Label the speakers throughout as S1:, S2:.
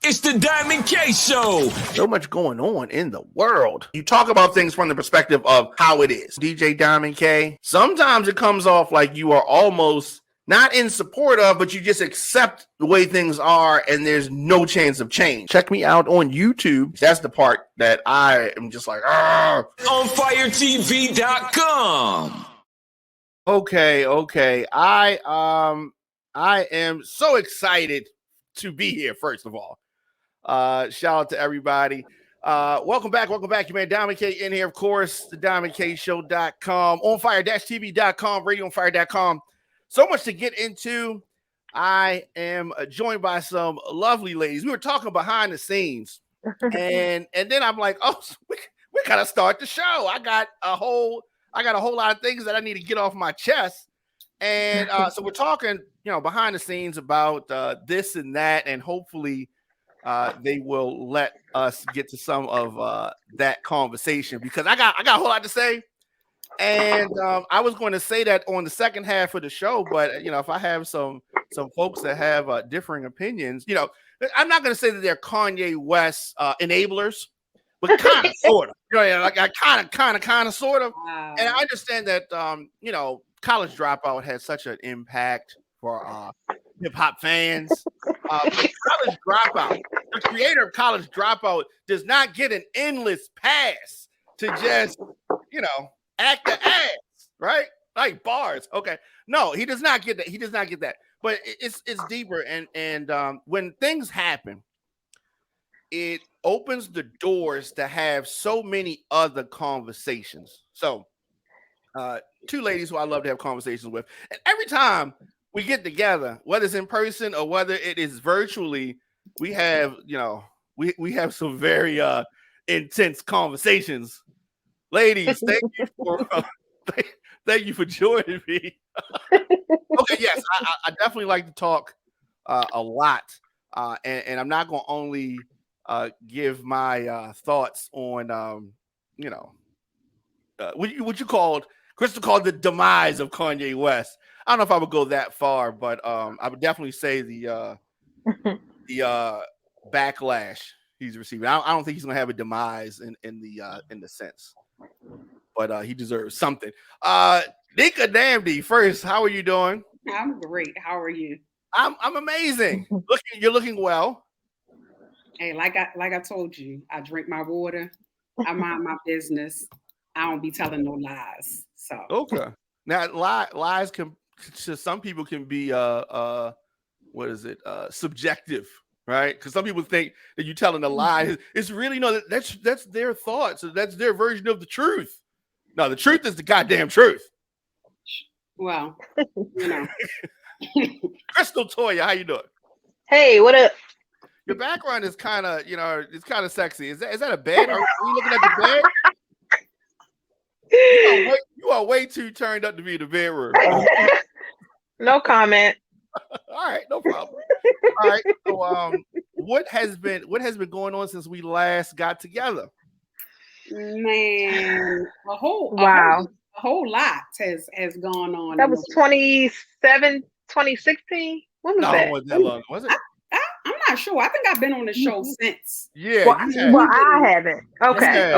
S1: It's the Diamond K Show.
S2: So much going on in the world. You talk about things from the perspective of how it is. DJ Diamond K, sometimes it comes off like you are almost not in support of, but you just accept the way things are and there's no chance of change. Check me out on YouTube. That's the part that I am just like, Argh.
S1: OnFireTV.com.
S2: Okay. I am so excited to be here, first of all. Shout out to everybody. Welcome back. You man, Diamond K in here, of course, the DiamondKShow.com, onfire-tv.com, radioonfire.com. So much to get into. I am joined by some lovely ladies. We were talking behind the scenes, and then I'm like, oh, we gotta start the show. I got a whole lot of things that I need to get off my chest. And so we're talking, behind the scenes about this and that, and hopefully they will let us get to some of that conversation, because I got a whole lot to say. And I was going to say that on the second half of the show, but if I have some folks that have differing opinions, I'm not going to say that they're Kanye West enablers, but kind of, sort of, like kind of, sort of. Wow. And I understand that College Dropout had such an impact for hip hop fans. College Dropout, the creator of College Dropout, does not get an endless pass to just, act the ass, right? Like bars. Okay. No, he does not get that. But it's deeper. And when things happen, it opens the doors to have so many other conversations. So two ladies who I love to have conversations with. And every time we get together, whether it's in person or whether it is virtually, we have, we have some very intense conversations. Ladies, thank you for joining me. Okay, yes, I definitely like to talk a lot, and I'm not going to only give my thoughts on, what you called, Crystal called the demise of Kanye West. I don't know if I would go that far, but I would definitely say the backlash he's receiving. I don't think he's going to have a demise in the sense. But he deserves something. Nneka N'namdi, first, how are you doing?
S3: I'm great. How are you?
S2: I'm amazing. You're looking well.
S3: Hey, like I told you, I drink my water. I mind my business. I don't be telling no lies. So
S2: okay. Now lies can, to some people, can be subjective, right? Because some people think that you're telling a lie. It's really that's their thoughts. That's their version of the truth. No, the truth is the goddamn truth.
S3: Well,
S2: Crystal Toya, how you doing?
S4: Hey, what up?
S2: Your background is kind of, it's kind of sexy. Is that a bed? Are you looking at the bed? You are way too turned up to be in the bedroom.
S4: No comment.
S2: All right, no problem. All right. So, what has been going on since we last got together?
S3: Man, a whole lot has gone on.
S4: That was 2016. When was that?
S2: No, it wasn't that long. Was it?
S3: I'm not sure. I think I've been on the show since.
S2: Yeah.
S4: Well, I haven't. Okay.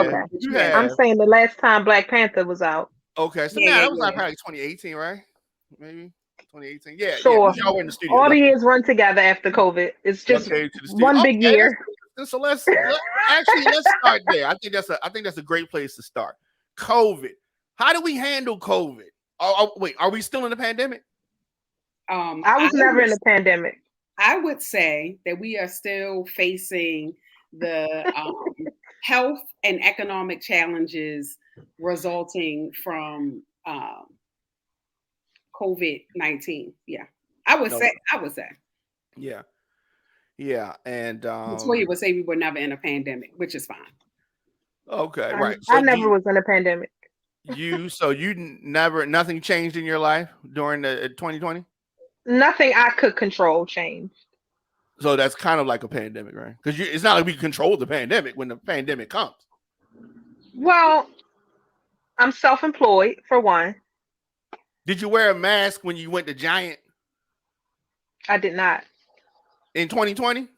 S4: I'm saying the last time Black Panther was out.
S2: Okay, so that was like probably 2018, right? Maybe 2018. Yeah.
S4: Sure.
S2: Yeah, y'all were in the studio.
S4: All the years run together after COVID. It's just one big year.
S2: So let's start there. I think that's a great place to start. COVID. How do we handle COVID? Wait, are we still in the pandemic?
S4: I was never in the pandemic.
S3: I would say that we are still facing the health and economic challenges resulting from COVID-19. Yeah, I would say.
S2: Yeah. Yeah, and
S3: Latoya would say we were never in a pandemic, which is fine.
S2: Okay, right. So
S4: I never was in a pandemic.
S2: Nothing changed in your life during the 2020?
S4: Nothing I could control changed.
S2: So that's kind of like a pandemic, right? Because it's not like we control the pandemic when the pandemic comes.
S4: Well, I'm self-employed, for one.
S2: Did you wear a mask when you went to Giant?
S4: I did not.
S2: In 2020?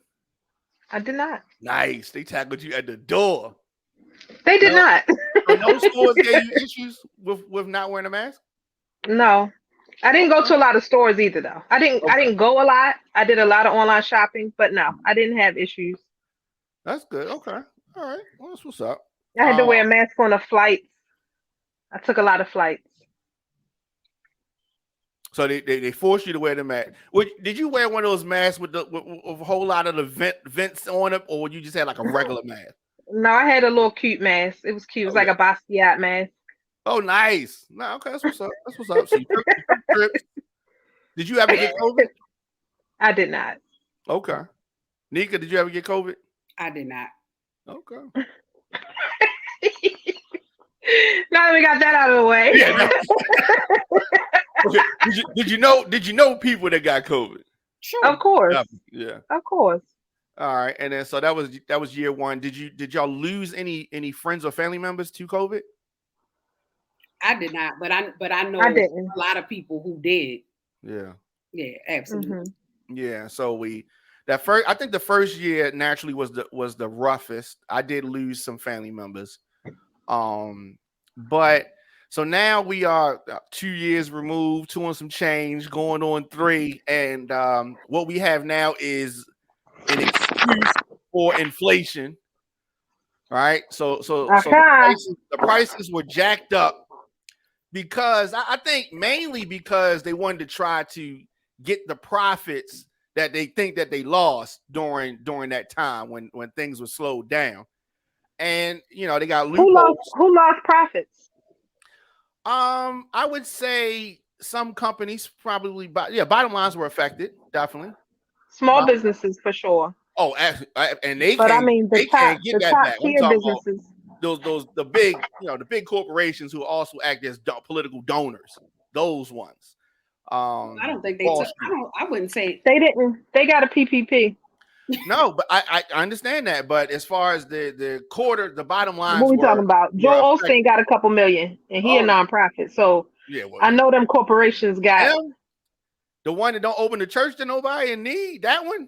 S4: I did not.
S2: Nice. They tackled you at the door.
S4: They did not.
S2: So no stores gave you issues with not wearing a mask?
S4: No. I didn't go to a lot of stores either, though. I didn't go a lot. I did a lot of online shopping, but no, I didn't have issues.
S2: That's good. Okay. All right. Well, that's what's up.
S4: I had to wear a mask on a flight. I took a lot of flights.
S2: So they forced you to wear the mask. Did you wear one of those masks with a whole lot of the vents on it, or you just had like a regular mask?
S4: No, I had a little cute mask. It was cute. It was like a Basquiat mask.
S2: Oh, nice. No, okay, that's what's up. That's what's up. So you took trips. Did you ever get COVID?
S4: I did not.
S2: Okay. Nneka, did you ever get COVID?
S3: I did not.
S2: Okay.
S4: Now that we got that out of the way.
S2: Yeah. No. Okay. Did you know people that got COVID?
S3: Sure.
S4: Of course.
S2: Yeah.
S4: Of course.
S2: All right. And then so that was year one. Did y'all lose any friends or family members to COVID?
S3: I did not, but I know
S4: I didn't.
S3: a lot of people who did.
S2: Yeah.
S3: Yeah, absolutely.
S4: Mm-hmm.
S2: Yeah. So I think the first year naturally was the roughest. I did lose some family members. But so now we are 2 years removed, 2 and some change, going on 3, and what we have now is an excuse for inflation, right? So the prices were jacked up because I think mainly because they wanted to try to get the profits that they think that they lost during that time when things were slowed down. And they got loopholes.
S4: Who lost profits?
S2: I would say some companies probably, bottom lines were affected, definitely.
S4: Small businesses for sure.
S2: Oh, and they
S4: but
S2: can't,
S4: I mean
S2: they can't get that back.
S4: Tier businesses.
S2: The big corporations who also act as political donors. Those ones.
S3: I don't think they took. I wouldn't say
S4: they didn't. They got a PPP.
S2: No, but I understand that. But as far as the bottom line,
S4: what we talking about? Joel Osteen got a couple million, and he a nonprofit. So I know them corporations got
S2: the one that don't open the church to nobody in need. That one,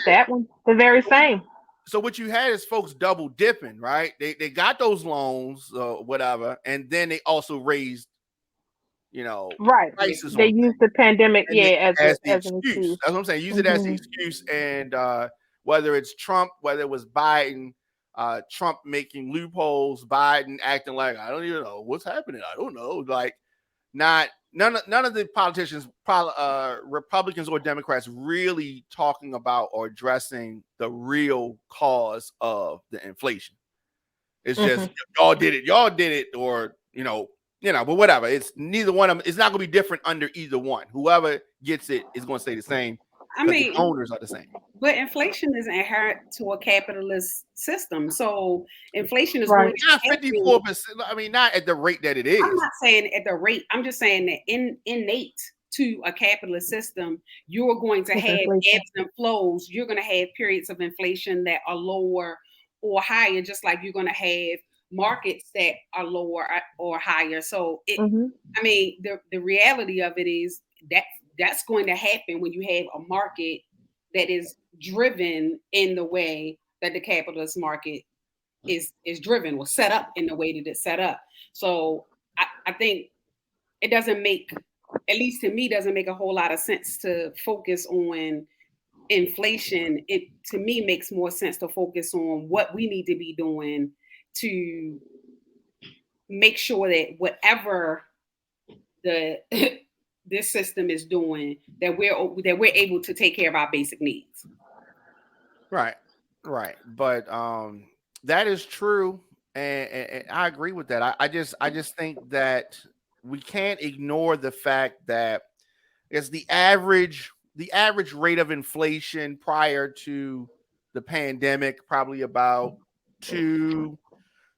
S4: that one, the very same.
S2: So what you had is folks double dipping, right? They got those loans, whatever, and then they also raised,
S4: right.
S2: prices.
S4: They used the pandemic, as
S2: an
S4: excuse.
S2: That's what I'm saying. Use it as the excuse, and whether it's Trump, whether it was Biden, Trump making loopholes, Biden acting like I don't even know what's happening. I don't know, like none of the politicians, Republicans or Democrats, really talking about or addressing the real cause of the inflation. It's just y'all did it, or but whatever. It's neither one of them. It's not going to be different under either one. Whoever gets it is going to stay the same.
S3: I mean,
S2: the owners are the same.
S3: But inflation is inherent to a capitalist system. So inflation is going
S2: not 54%. I mean, not at the rate that it is.
S3: I'm not saying at the rate. I'm just saying that innate to a capitalist system, you're going to have ebbs and flows. You're going to have periods of inflation that are lower or higher, just like you're going to have markets that are lower or higher. So I mean, the reality of it is that's going to happen when you have a market that is driven in the way that the capitalist market is driven or set up in the way that it's set up. So I think it doesn't make, at least to me, doesn't make a whole lot of sense to focus on inflation. It to me makes more sense to focus on what we need to be doing to make sure that whatever this system is doing, that we're able to take care of our basic needs.
S2: Right. But that is true, and I agree with that. I just think that we can't ignore the fact that it's the average rate of inflation prior to the pandemic, probably about 2.5,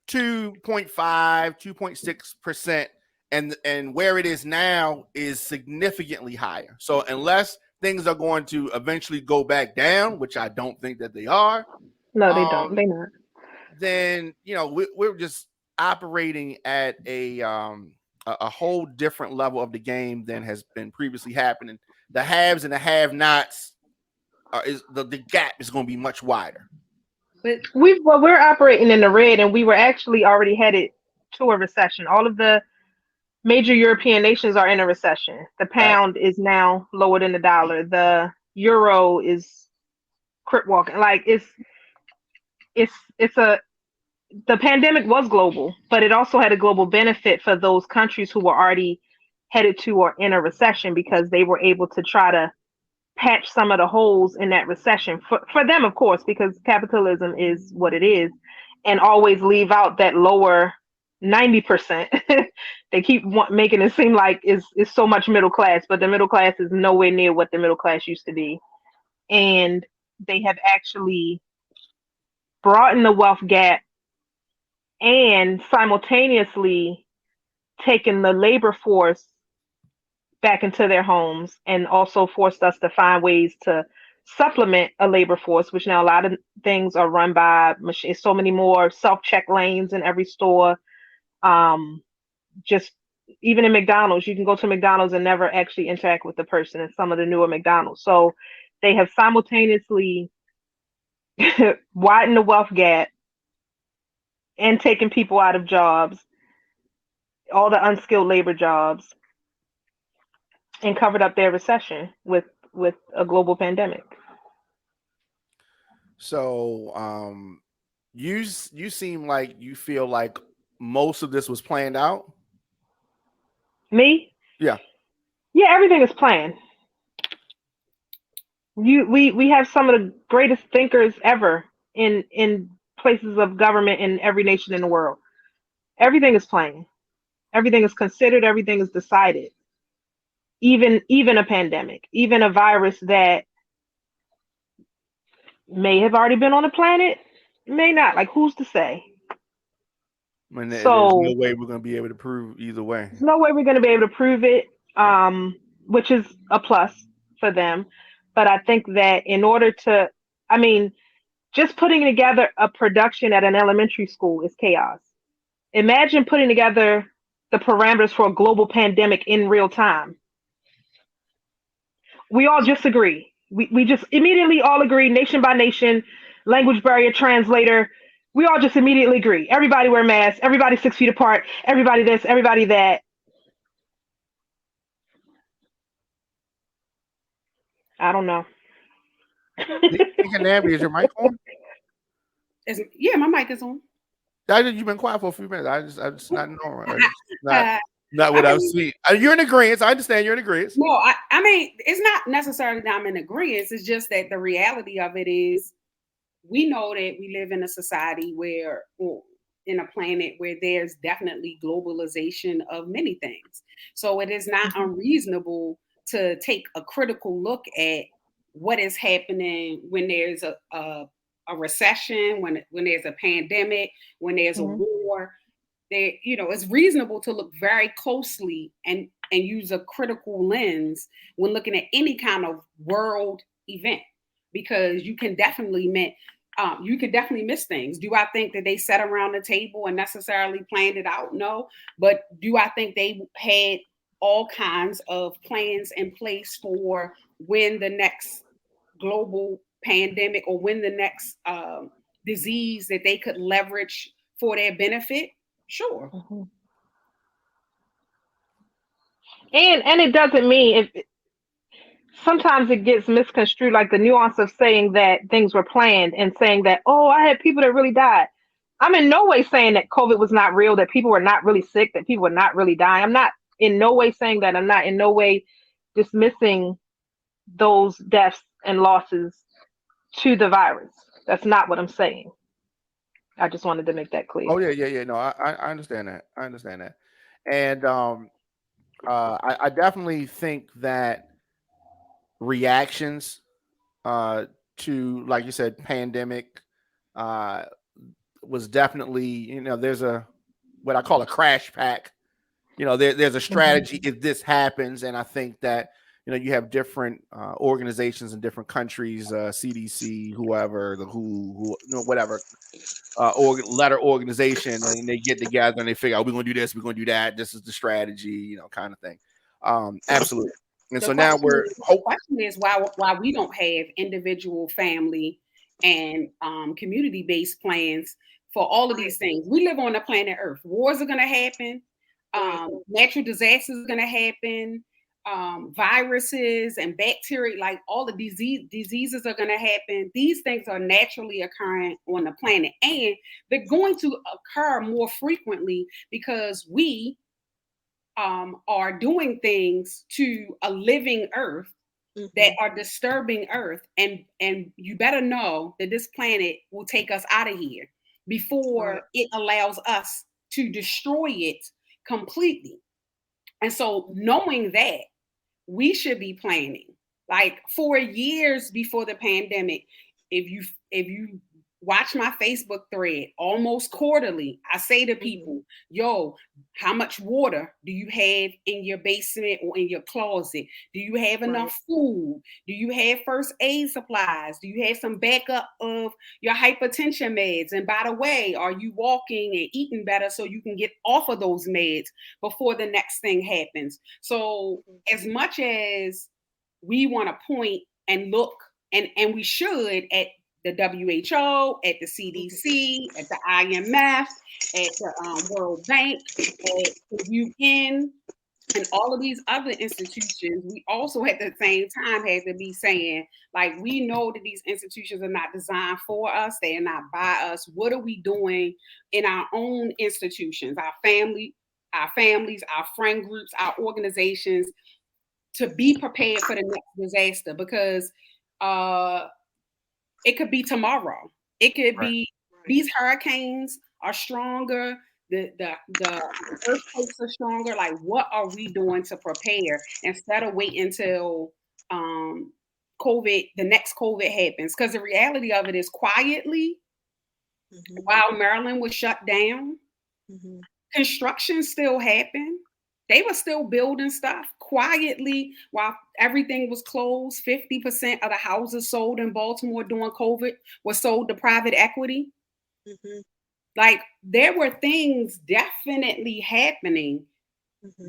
S2: 2.6%. And where it is now is significantly higher. So unless things are going to eventually go back down, which I don't think that they are.
S4: No, they don't. They're not.
S2: Then we're just operating at a whole different level of the game than has been previously happening. The haves and the have-nots the gap is going to be much wider.
S3: But
S4: we're operating in the red, and we were actually already headed to a recession. All of the major European nations are in a recession. The pound is now lower than the dollar. The euro is crip walking. Like it's a the pandemic was global, but it also had a global benefit for those countries who were already headed to or in a recession, because they were able to try to patch some of the holes in that recession for them, of course, because capitalism is what it is, and always leave out that lower 90%. They keep making it seem like is so much middle class, but the middle class is nowhere near what the middle class used to be. And they have actually broadened the wealth gap and simultaneously taken the labor force back into their homes, and also forced us to find ways to supplement a labor force, which now a lot of things are run by machines. So many more self-check lanes in every store. Just even in McDonald's, you can go to McDonald's and never actually interact with the person in some of the newer McDonald's. So they have simultaneously widened the wealth gap and taken people out of jobs, all the unskilled labor jobs, and covered up their recession with a global pandemic.
S2: So you seem like you feel like most of this was planned out.
S4: Me?
S2: Yeah,
S4: everything is planned. We have some of the greatest thinkers ever in places of government in every nation in the world. Everything is planned. Everything is considered. Everything is decided. Even a pandemic, even a virus that may have already been on the planet, may not. Like, who's to say?
S2: and there's no way we're going to be able to prove either way.
S4: There's no way we're going to be able to prove it, which is a plus for them. But I think that in order to, just putting together a production at an elementary school is chaos. Imagine putting together the parameters for a global pandemic in real time. We all just agree. We just immediately all agree, nation by nation, language barrier, translator. We all just immediately agree. Everybody wear masks. Everybody 6 feet apart. Everybody this, everybody that. I don't know.
S2: Nneka N'namdi, is your mic on?
S3: Yeah, my mic is on.
S2: You've been quiet for a few minutes. I just not knowing. Not what I've seen. You're in agreement. I understand you're in agreement.
S3: No, I mean, it's not necessarily that I'm in agreement. It's just that the reality of it is, we know that we live in a society where, or in a planet where there's definitely globalization of many things. So it is not unreasonable to take a critical look at what is happening when there's a recession, when there's a pandemic, when there's a war. It's reasonable to look very closely and use a critical lens when looking at any kind of world event, because you can definitely miss things. Do I think that they sat around the table and necessarily planned it out? No. But do I think they had all kinds of plans in place for when the next global pandemic or when the next disease that they could leverage for their benefit? Sure.
S4: Mm-hmm. And it doesn't mean sometimes it gets misconstrued, like the nuance of saying that things were planned and saying that, oh, I had people that really died. I'm in no way saying that COVID was not real, that people were not really sick, that people were not really dying. I'm not in no way saying that. I'm not in no way dismissing those deaths and losses to the virus. That's not what I'm saying. I just wanted to make that clear.
S2: Oh yeah. No, I understand that. And I definitely think that reactions to, like you said, pandemic was definitely, there's what I call a crash pack. There's a strategy if this happens, and I think that you have different organizations in different countries, CDC, whoever, the WHO, whatever, letter organization, and they get together and they figure out, we're going to do this, we're going to do that. This is the strategy, kind of thing. Absolutely. And so now the
S3: question is why we don't have individual family and community-based plans for all of these things. We live on the planet Earth. Wars are going to happen. Natural disasters are going to happen. Viruses and bacteria, like all the diseases are going to happen. These things are naturally occurring on the planet, and they're going to occur more frequently because we are doing things to a living Earth that are disturbing Earth, and you better know that this planet will take us out of here before it allows us to destroy it completely. And so knowing that, we should be planning. Like 4 years before the pandemic, if you watch my Facebook thread almost quarterly, I say to people, yo, how much water do you have in your basement or in your closet? Do you have enough food? Do you have first aid supplies? Do you have some backup of your hypertension meds? And by the way, are you walking and eating better so you can get off of those meds before the next thing happens? So as much as we want to point and look, and we should, at the WHO, at the CDC, at the IMF, at the World Bank, at the UN, and all of these other institutions, we also at the same time have to be saying, like, we know that these institutions are not designed for us. They are not by us. What are we doing in our own institutions, our families, our friend groups, our organizations, to be prepared for the next disaster? Because it could be tomorrow. It could be these hurricanes are stronger. The earthquakes are stronger. Like, what are we doing to prepare instead of waiting until the next COVID happens? Because the reality of it is, quietly, while Maryland was shut down, construction still happened. They were still building stuff quietly while everything was closed. 50% of the houses sold in Baltimore during COVID were sold to private equity. Like, there were things definitely happening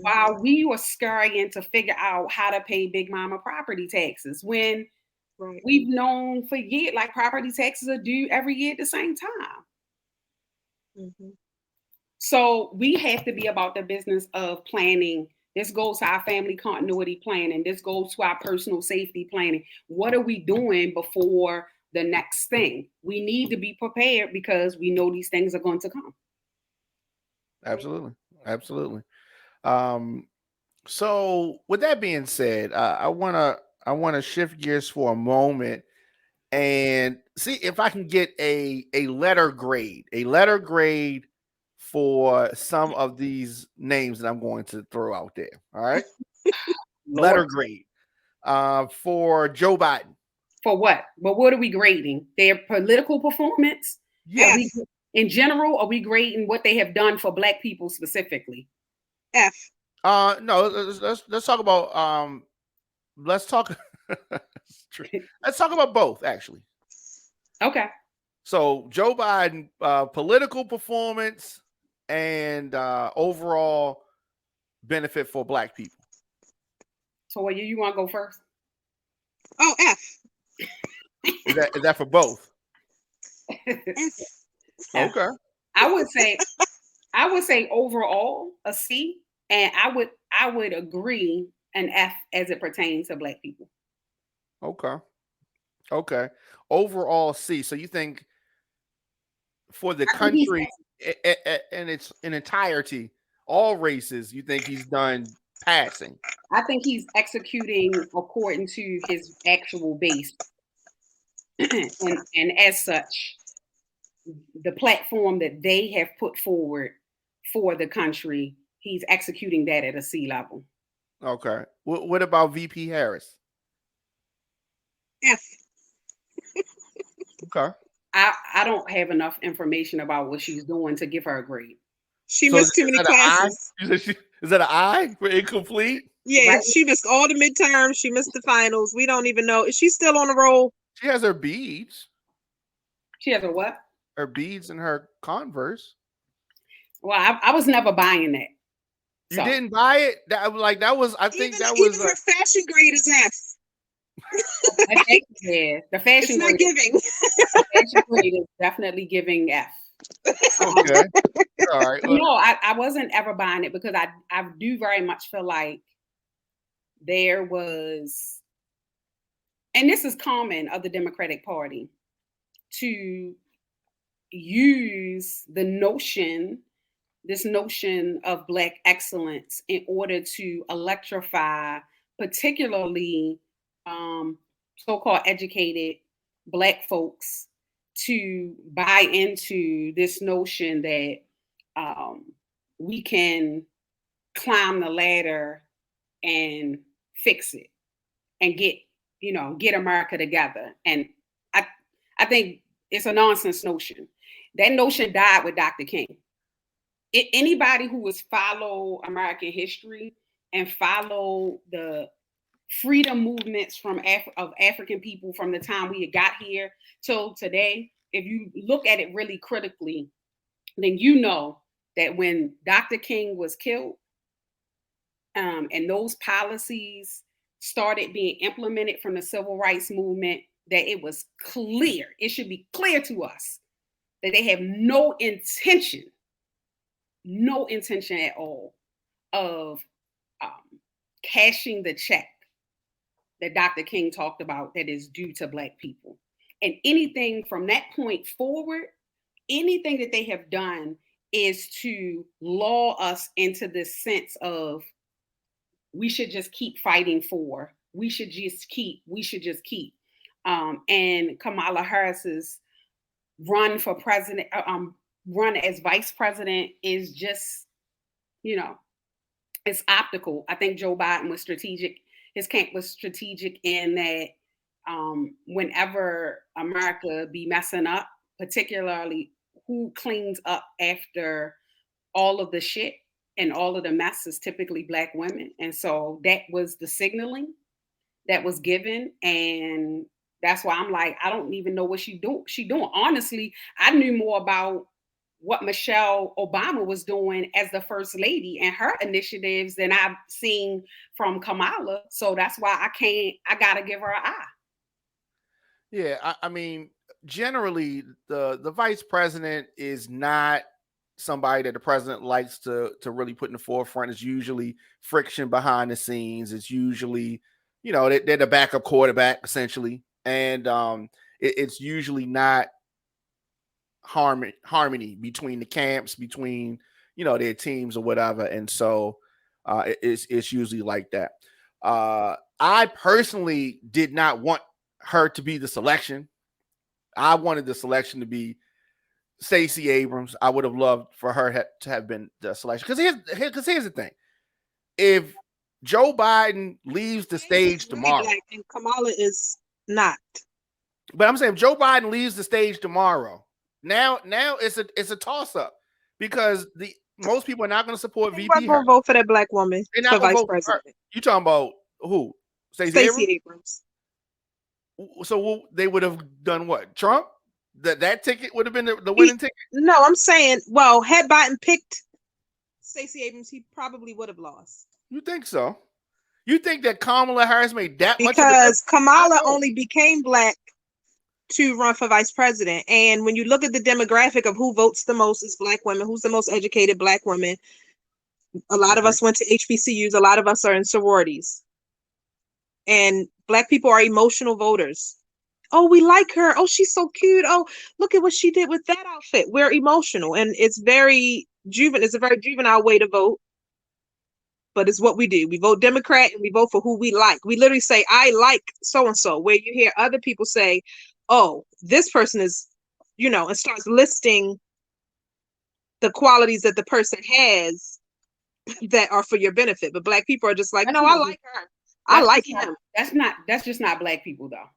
S3: while we were scurrying to figure out how to pay Big Mama property taxes, when we've known for years, like, property taxes are due every year at the same time. So we have to be about the business of planning. This goes to our family continuity planning. This goes to our personal safety planning. What are we doing before the next thing? We need to be prepared because we know these things are going to come.
S2: Absolutely. So with that being said, I want to shift gears for a moment and see if I can get a letter grade for some of these names that I'm going to throw out there. All right. Letter grade for Joe Biden.
S3: For what? But what are we grading? Their political performance?
S2: Yeah.
S3: In general, are we grading what they have done for Black people specifically?
S5: F.
S2: No, let's talk about let's talk about both, actually.
S3: Okay.
S2: So Joe Biden, political performance and overall benefit for Black people.
S3: So you want to go first?
S5: Oh, F.
S2: Is that for both?
S5: F.
S2: Okay.
S3: I would say overall a C, and I would agree an F as it pertains to Black people.
S2: Okay. Overall C. So you think for the country in its entirety, all races, you think he's done passing?
S3: I think he's executing according to his actual base. and as such, the platform that they have put forward for the country, he's executing that at a C level.
S2: Okay. What about VP Harris?
S5: F.
S2: Okay.
S3: I don't have enough information about what she's doing to give her a grade.
S5: She missed too many classes.
S2: Is that an I for incomplete?
S5: Yeah, right. She missed all the midterms. She missed the finals. We don't even know. Is she still on the roll?
S2: She has her beads.
S3: She has her what?
S2: Her beads and her Converse.
S3: Well, I was never buying that.
S2: You didn't buy it? I think that was
S5: her fashion grade is F.
S3: Yeah, the fashion
S5: It's not
S3: grade,
S5: giving.
S3: the fashion grade is definitely giving F.
S2: Okay. All right.
S3: No, I wasn't ever buying it because I do very much feel like there was, and this is common of the Democratic Party, to use this notion of Black excellence in order to electrify, particularly so-called educated Black folks, to buy into this notion that we can climb the ladder and fix it and get America together. And I think it's a nonsense notion. That notion died with Dr. King. Anybody who has followed American history and follow the freedom movements of African people from the time we got here till today, if you look at it really critically, then you know that when Dr. King was killed, and those policies started being implemented from the civil rights movement, that it was clear, it should be clear to us that they have no intention at all of cashing the check that Dr. King talked about that is due to Black people. And anything from that point forward, anything that they have done is to lull us into this sense of we should just keep fighting for, we should just keep. And Kamala Harris's run for president, run as vice president is just, it's optical. I think Joe Biden was strategic. His camp was strategic in that whenever America be messing up, particularly who cleans up after all of the shit and all of the mess is typically Black women. And so that was the signaling that was given. And that's why I'm like, I don't even know what she doing. Honestly, I knew more about what Michelle Obama was doing as the first lady and her initiatives than I've seen from Kamala. So that's why I gotta give her an eye.
S2: Yeah, I mean, generally the vice president is not somebody that the president likes to really put in the forefront. It's usually friction behind the scenes. It's usually, they're the backup quarterback essentially. And it's usually not harmony between the camps, between, their teams or whatever. And so it's usually like that. I personally did not want her to be the selection. I wanted the selection to be Stacey Abrams. I would have loved for her to have been the selection. Because here's the thing. If Joe Biden leaves the stage tomorrow,
S5: Black and Kamala is not.
S2: But I'm saying if Joe Biden leaves the stage tomorrow, now it's a toss up because most people are not going to support VP.
S5: They're not going to vote for that Black woman for vice president.
S2: You talking about who?
S5: Stacey Abrams.
S2: So they would have done what? Trump? That ticket would have been the winning ticket?
S5: No, I'm saying, well, had Biden picked Stacey Abrams, he probably would have lost.
S2: You think so? You think that Kamala Harris made that much?
S5: Because Kamala only became Black to run for vice president. And when you look at the demographic of who votes the most is Black women, who's the most educated Black women. A lot of us went to HBCUs. A lot of us are in sororities. And Black people are emotional voters. Oh, we like her. Oh, she's so cute. Oh, look at what she did with that outfit. We're emotional. And it's very juvenile. It's a very juvenile way to vote. But it's what we do. We vote Democrat and we vote for who we like. We literally say, I like so-and-so, where you hear other people say, oh, this person is, and starts listing the qualities that the person has that are for your benefit. But Black people are just like, no, I like her. I like him.
S3: That's just not Black people though.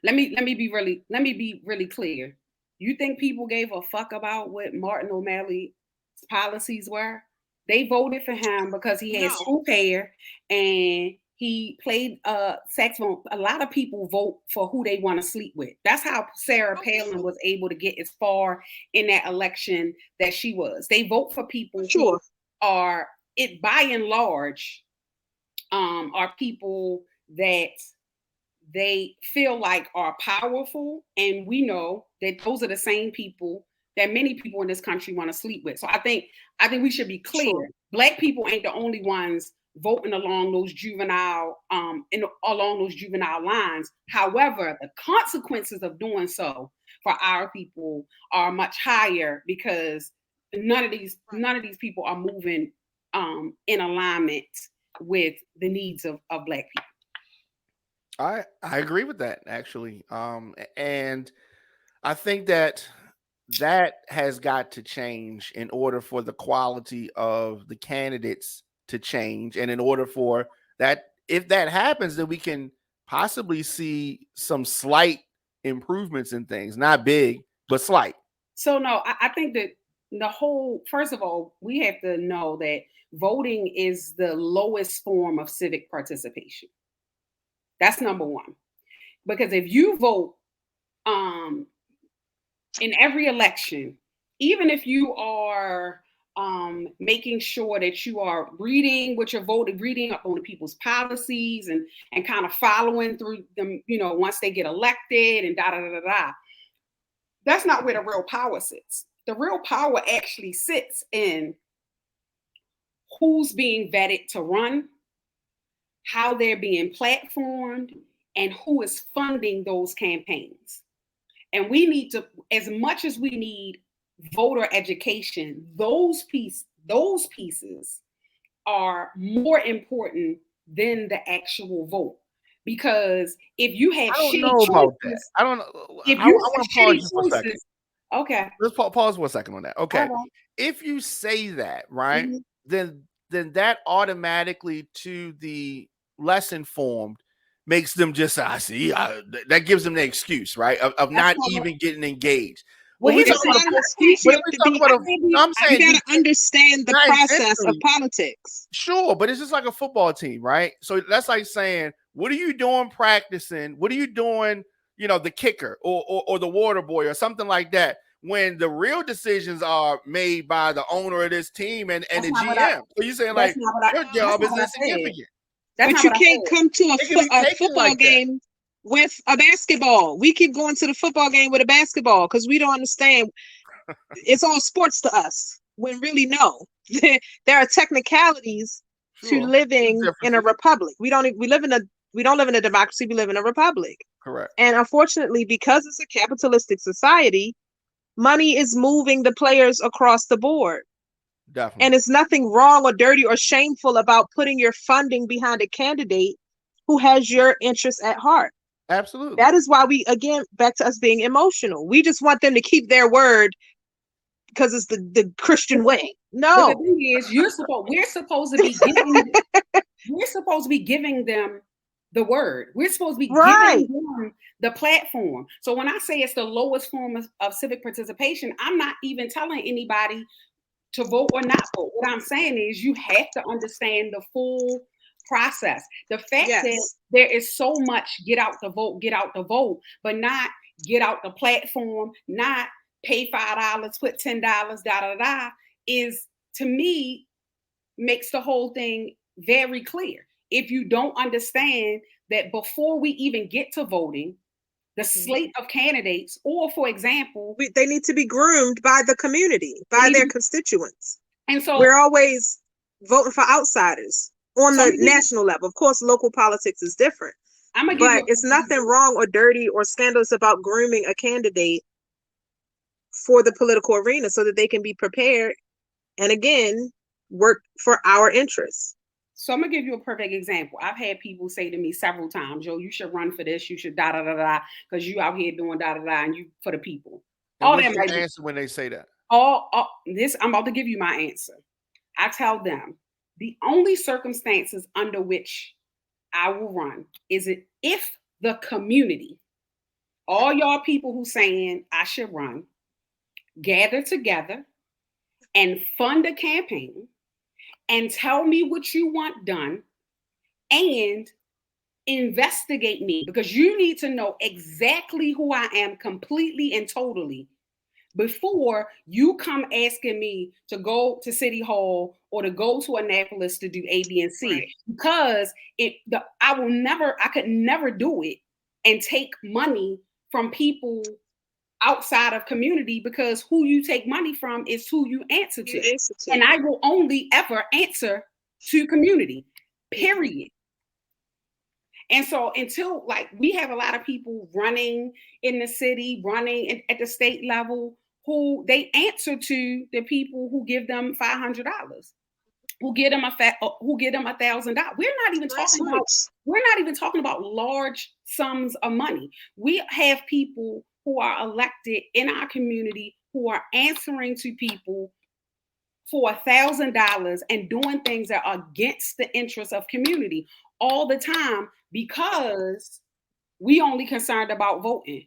S3: Let me be really clear. You think people gave a fuck about what Martin O'Malley's policies were? They voted for him because he had swoop hair and he played saxophone. A lot of people vote for who they want to sleep with. That's how Sarah Palin was able to get as far in that election that she was. They vote for people who are, by and large, are people that they feel like are powerful, and we know that those are the same people that many people in this country want to sleep with. So I think we should be clear. Sure. Black people ain't the only ones voting along those juvenile lines. However, the consequences of doing so for our people are much higher because none of these people are moving in alignment with the needs of Black people.
S2: I agree with that, actually. And I think that has got to change in order for the quality of the candidates to change. And in order for that, if that happens, then we can possibly see some slight improvements in things, not big, but slight.
S3: So no, I think that first of all, we have to know that voting is the lowest form of civic participation. That's number one. Because if you vote in every election, even if you are making sure that you are reading what you're voting, reading up on the people's policies and kind of following through them, once they get elected and that's not where the real power sits. The real power actually sits in who's being vetted to run, how they're being platformed, and who is funding those campaigns. And we need to, as much as we need voter education, those pieces are more important than the actual vote. Because if you have shitty choices,
S2: I don't know. I want to pause just for a second.
S3: Okay.
S2: Let's pause for a second on that. Okay.
S3: Right.
S2: If you say that, right, then that automatically to the less informed makes them just, that gives them the excuse, right, of not even getting engaged.
S5: Well, I'm saying you gotta understand the process of politics.
S2: Sure, but it's just like a football team, right? So that's like saying, what are you doing practicing? What are you doing, the kicker or the water boy or something like that, when the real decisions are made by the owner of this team and the GM. So you're saying like your job is insignificant.
S5: But you can't come to a football game with a basketball. We keep going to the football game with a basketball because we don't understand. It's all sports to us. When really no, there are technicalities to living in a republic. We don't live in a democracy. We live in a republic.
S2: Correct.
S5: And unfortunately, because it's a capitalistic society, money is moving the players across the board.
S2: Definitely.
S5: And it's nothing wrong or dirty or shameful about putting your funding behind a candidate who has your interests at heart.
S2: Absolutely.
S5: That is why again, back to us being emotional. We just want them to keep their word because it's the Christian way. No.
S3: But the thing is, we're supposed to be giving them the word. We're supposed to be giving them the platform. So when I say it's the lowest form of civic participation, I'm not even telling anybody to vote or not vote. What I'm saying is you have to understand the full process. The fact that there is so much get out the vote, but not get out the platform, not pay $5, put $10, is, to me, makes the whole thing very clear. If you don't understand that before we even get to voting, the slate of candidates, or for example,
S5: they need to be groomed by the community, by their constituents.
S3: And so
S5: we're always voting for outsiders on the national level. Of course, local politics is different. But it's nothing wrong or dirty or scandalous about grooming a candidate for the political arena so that they can be prepared and again work for our interests.
S3: So I'm gonna give you a perfect example. I've had people say to me several times, "Yo, you should run for this. You should because you out here doing and you for the people."
S2: And what's your answer when they say that?
S3: I'm about to give you my answer. I tell them the only circumstances under which I will run is if the community, all y'all people who saying I should run, gather together and fund a campaign and tell me what you want done and investigate me, because you need to know exactly who I am completely and totally before you come asking me to go to City Hall or to go to Annapolis to do A, B, and C. Right. Because I could never do it and take money from people outside of community, because who you take money from is who you answer to. And I will only ever answer to community, period. And so until, like, we have a lot of people running in the city, running at the state level, who they answer to the people who give them $500, who get them $1,000. We're not even talking about large sums of money. We have people who are elected in our community who are answering to people for $1,000 and doing things that are against the interests of community all the time, because we only concerned about voting.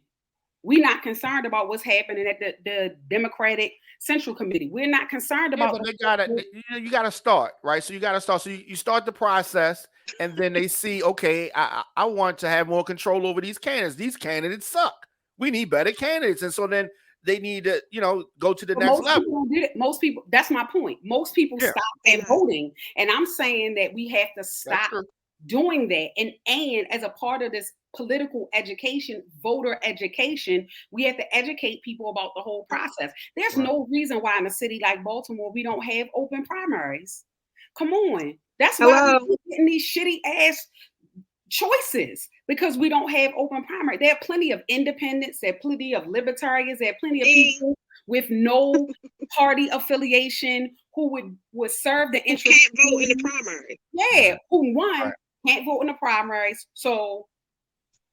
S3: We're not concerned about what's happening at the Democratic Central Committee. We're not concerned about.
S2: But you gotta start, right? So you gotta start. So you start the process, and then they see, okay, I want to have more control over these candidates. These candidates suck. We need better candidates, and so then they need to, go to the next level.
S3: Most people, that's my point. Most people stop at voting, and I'm saying that we have to stop doing that. And as a part of this political education, voter education, we have to educate people about the whole process. There's no reason why in a city like Baltimore we don't have open primaries. Come on. That's why we're getting these shitty ass choices, because we don't have open primary. There are plenty of independents, there are plenty of libertarians, there are plenty of people with no party affiliation who would serve the interest.
S5: Can't vote in the primary.
S3: Yeah, who can't vote in the primaries. So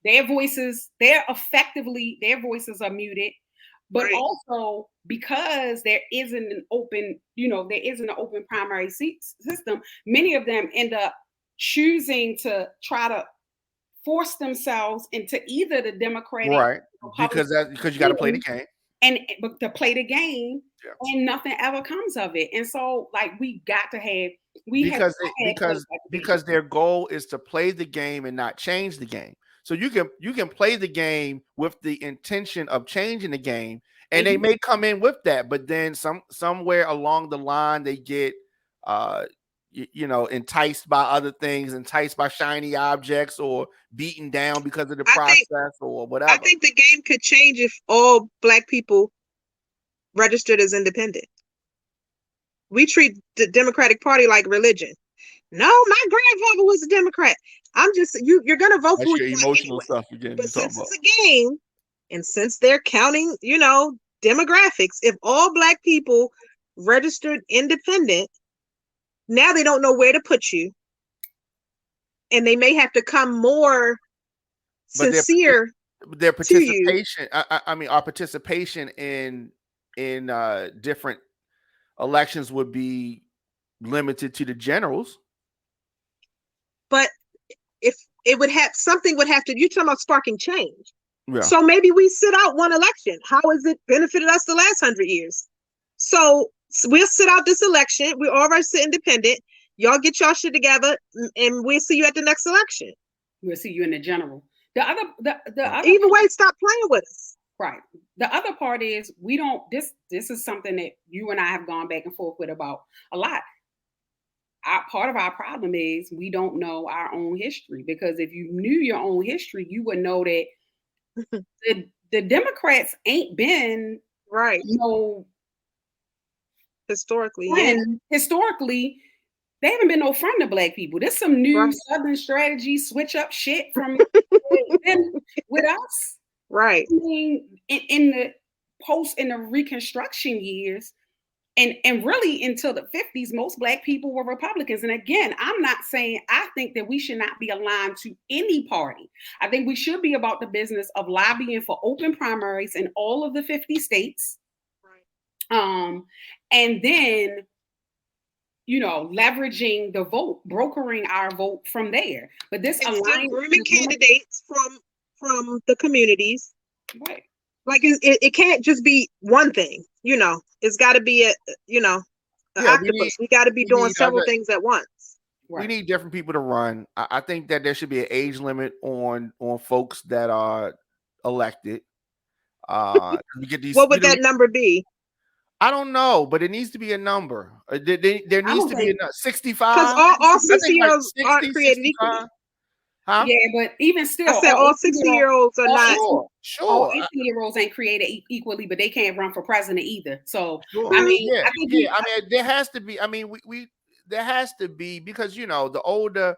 S3: their voices are muted. But also, because there isn't an open primary system, many of them end up choosing to try to force themselves into either the Democratic,
S2: because you got to play the game,
S3: and to play the game, and nothing ever comes of it. And so, like, we got to have
S2: because their goal is to play the game and not change the game. So you can play the game with the intention of changing the game, and they may come in with that, but then somewhere along the line they get enticed by other things, enticed by shiny objects, or beaten down because of the process or whatever.
S5: I think the game could change if all Black people registered as independent. We treat the Democratic Party like religion. No, my grandfather was a Democrat. I'm just you're gonna vote for
S2: your emotional stuff again.
S5: But since it's a game, and since they're counting, demographics, if all Black people registered independent, now they don't know where to put you, and they may have to come more sincere.
S2: Their participation, our participation in different elections would be limited to the generals.
S5: But if it would have you're talking about sparking change.
S2: Yeah.
S5: So maybe we sit out one election. How has it benefited us the last 100 years? So we'll sit out this election. We all right, sit independent. Y'all get y'all shit together, and we'll see you at the next election.
S3: We'll see you in the general. The other
S5: either way, stop playing with us.
S3: Right. The other part is we don't. This is something that you and I have gone back and forth with about a lot. Part of our problem is we don't know our own history, because if you knew your own history, you would know that the Democrats ain't been historically, they haven't been no friend to Black people. There's some new Southern strategy switch up shit from with us.
S5: Right.
S3: I mean, in the Reconstruction years, and really until the 50s, most Black people were Republicans. And again, I'm not saying I think that we should not be aligned to any party. I think we should be about the business of lobbying for open primaries in all of the 50 states. Right. And then, leveraging the vote, brokering our vote from there. But this
S5: grooming candidates from the communities.
S3: Right.
S5: Like it can't just be one thing, it's got to be octopus. We got to be doing several things at once.
S2: Right. We need different people to run. I think that there should be an age limit on folks that are elected. We get these.
S5: What would that number be?
S2: I don't know, but it needs to be a number. There needs to be a 65.
S5: Because all CCOs aren't created equally.
S2: Huh?
S3: Yeah, but even still,
S5: I said all 60-year-olds are not.
S3: All
S2: Sure.
S3: 18-year-olds ain't created equally, but they can't run for president either. So,
S2: Sure.
S3: I mean,
S2: Yeah,
S3: I think
S2: yeah. I mean, there has to be. I mean, we there has to be, because the older,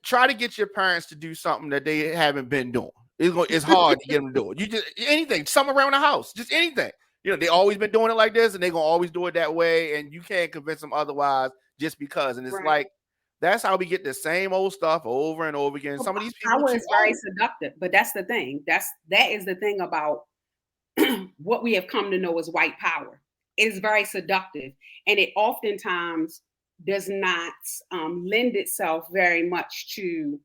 S2: try to get your parents to do something that they haven't been doing. It's hard to get them to do it. You just anything, something around the house, just anything. They always been doing it like this, and they're gonna always do it that way, and you can't convince them otherwise just because. And it's like that's how we get the same old stuff over and over again. Some of these people
S3: power is very seductive, but that's the thing. That is the thing about what we have come to know as white power. It is very seductive, and it oftentimes does not lend itself very much to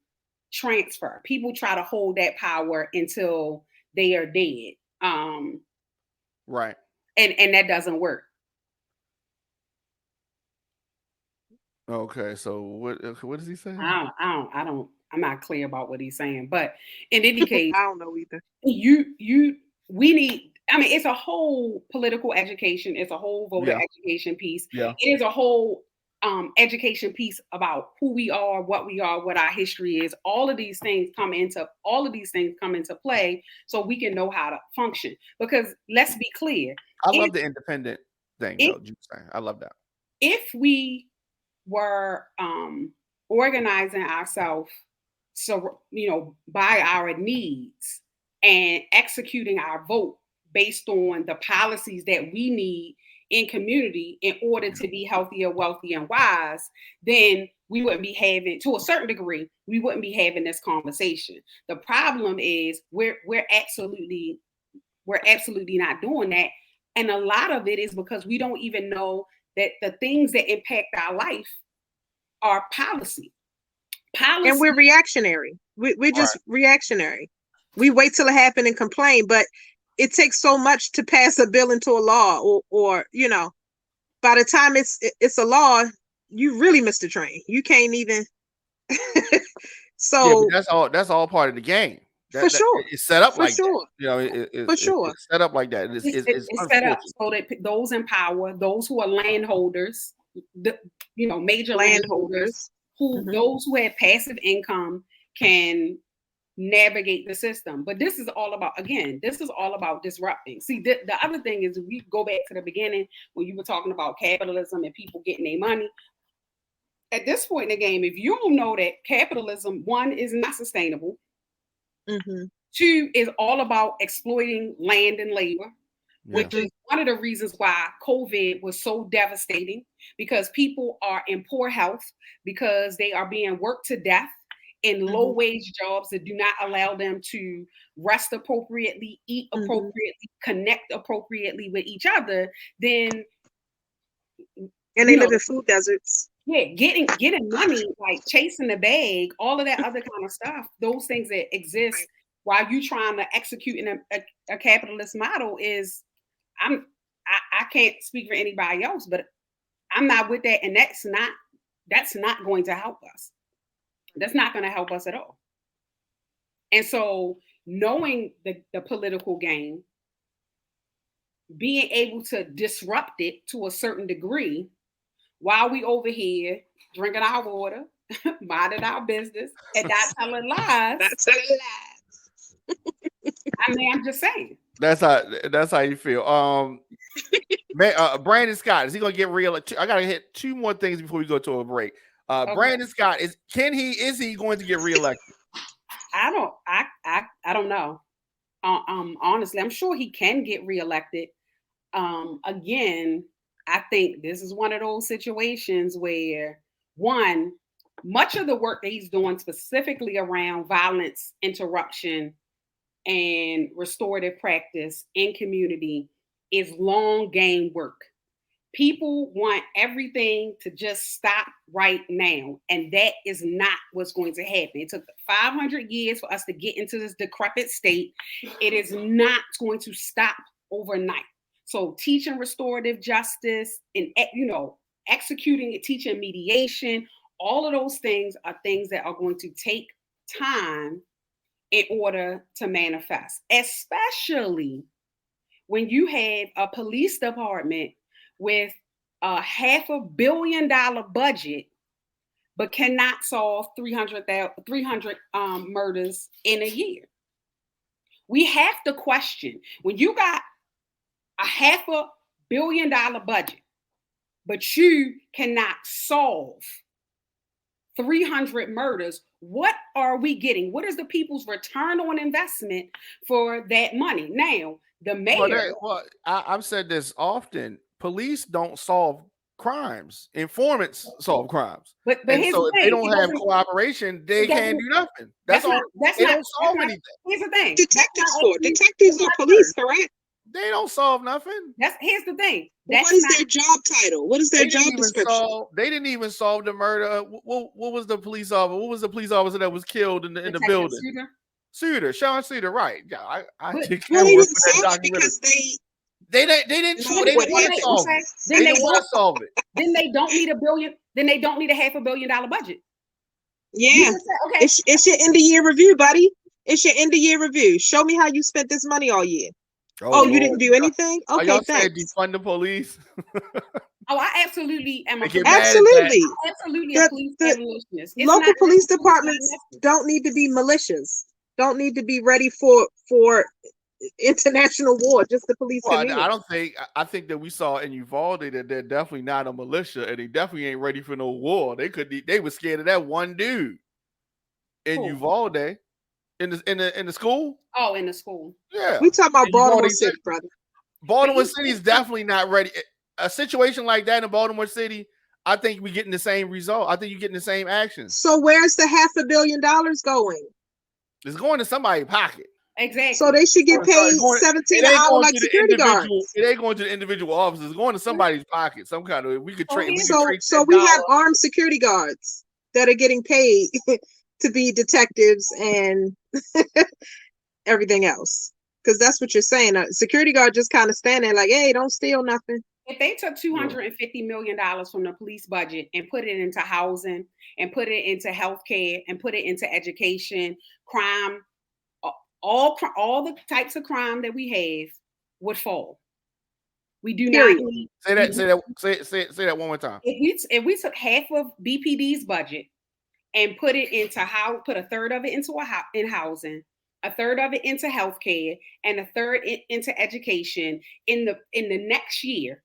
S3: transfer. People try to hold that power until they are dead.
S2: Right.
S3: And that doesn't work.
S2: Okay, so what does he say?
S3: I'm not clear about what he's saying, but in any case,
S5: I don't know either.
S3: We need, I mean, it's a whole political education, it's a whole voter education piece.
S2: Yeah.
S3: It is a whole education piece about who we are, what our history is. All of these things come into play so we can know how to function. Because let's be clear.
S2: I love the independent thing, though. I love that.
S3: If we were organizing ourselves, so by our needs and executing our vote based on the policies that we need in community in order to be healthier, wealthy, and wise, then we wouldn't be having, to a certain degree, we wouldn't be having this conversation. The problem is we're absolutely not doing that. And a lot of it is because we don't even know that the things that impact our life are policy.
S5: And we're reactionary. We're just reactionary. We wait till it happens and complain, but it takes so much to pass a bill into a law, or by the time it's a law, you really missed the train. You can't even. So
S2: yeah, that's all part of the game.
S5: For sure,
S2: it's set up
S5: for
S2: like
S5: sure.
S2: that.
S5: For sure,
S2: it's set up like that. It's
S3: set up so that those in power, those who are landholders, major landholders, those who have passive income can navigate the system. But this is all about disrupting. See, the other thing is, we go back to the beginning when you were talking about capitalism and people getting their money. At this point in the game, if you don't know that capitalism, one, is not sustainable, two, is all about exploiting land and labor, which is one of the reasons why COVID was so devastating, because people are in poor health, because they are being worked to death in low wage jobs that do not allow them to rest appropriately, eat appropriately, connect appropriately with each other. Then,
S5: and they live in food deserts.
S3: Yeah, getting money, like chasing the bag, all of that other kind of stuff, those things that exist while you trying to execute in a capitalist model is, I can't speak for anybody else, but I'm not with that, and that's not going to help us. That's not going to help us at all. And so, knowing the political game, being able to disrupt it to a certain degree, while we over here drinking our water, minding our business, and not telling lies. I mean, I'm just saying.
S2: That's how you feel. Brandon Scott, is he gonna get reelected? I gotta hit two more things before we go to a break. Brandon Scott, is he going to get reelected?
S3: I don't know. Honestly, I'm sure he can get reelected. Again, I think this is one of those situations where, one, much of the work that he's doing specifically around violence interruption and restorative practice in community is long game work. People want everything to just stop right now, and that is not what's going to happen. It took 500 years for us to get into this decrepit state. It is not going to stop overnight. So teaching restorative justice and, executing it, teaching mediation, all of those things are things that are going to take time in order to manifest, especially when you have a police department with a $500 million budget but cannot solve 300 murders in a year. We have to question when you got a $500 million budget, but you cannot solve 300 murders. What are we getting? What is the people's return on investment for that money? Now, the mayor.
S2: I've said this often. Police don't solve crimes. Informants solve crimes.
S3: But
S2: and
S3: here's
S2: so
S3: the
S2: if
S3: thing.
S2: they don't have cooperation, they can't do nothing. That's all. They don't solve anything.
S3: Here's the thing.
S5: Detectives are police, correct?
S2: They don't solve nothing.
S3: Here's the thing.
S5: What is their job title? What is their job description?
S2: They didn't even solve the murder. What was the police officer? What was the police officer that was killed in the building? Sean Suter, right? Yeah, I did.
S5: Well, they didn't solve it because they
S2: didn't want to solve it. They didn't want to solve it.
S3: Then they don't need $1 billion. Then they don't need a $500 million budget.
S5: Yeah, okay. It's your end of year review, buddy. It's your end of year review. Show me how you spent this money all year. Oh, you didn't do anything? Okay,
S2: y'all
S5: thanks.
S2: said defund the police.
S3: I absolutely am.
S5: Absolutely.
S3: Absolutely.
S5: The local police departments don't need to be malicious. Don't need to be ready for international war. Just the police.
S2: I think that we saw in Uvalde that they're definitely not a militia, and they definitely ain't ready for no war. They were scared of that one dude in Uvalde. In the school?
S3: Oh, in the school.
S2: Yeah.
S5: We talking about Baltimore City, brother.
S2: Baltimore City is definitely not ready. A situation like that in Baltimore City, I think we're getting the same result. I think you're getting the same action.
S5: So where's the $500 million going?
S2: It's going to somebody's pocket.
S3: Exactly.
S5: So they should get paid $17 an hour like security guards.
S2: It ain't going to the individual officers. It's going to somebody's pocket. Some kind of we could trade.
S5: So we have armed security guards that are getting paid to be detectives and everything else, because that's what you're saying. A security guard just kind of stand there like, hey, don't steal nothing.
S3: If they took $250 million from the police budget and put it into housing and put it into healthcare and put it into education, crime, all the types of crime that we have would fall. We do not need,
S2: say that one more time.
S3: If we took half of BPD's budget and put it into put a third of it in housing, a third of it into healthcare, and a third into education, in the next year,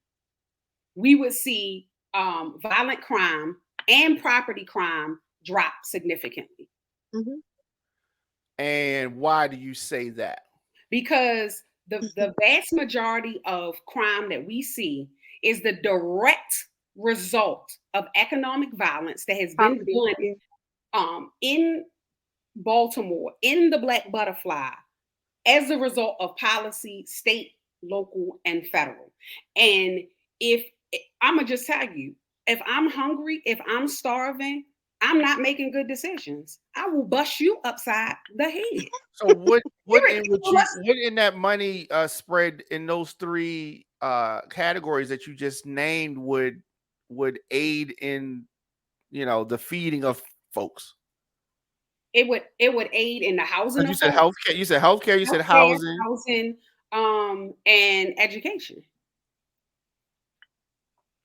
S3: we would see violent crime and property crime drop significantly.
S5: Mm-hmm.
S2: And why do you say that? Because
S3: the vast majority of crime that we see is the direct result of economic violence that has been done in Baltimore, in the Black Butterfly, as a result of policy, state, local, and federal. And if I'm gonna just tell you, if I'm hungry, if I'm starving, I'm not making good decisions. I will bust you upside the head.
S2: So what in that money spread in those three categories that you just named would aid in, the feeding of folks?
S3: It would aid in the housing.
S2: You said healthcare. You said healthcare. You said housing,
S3: and education.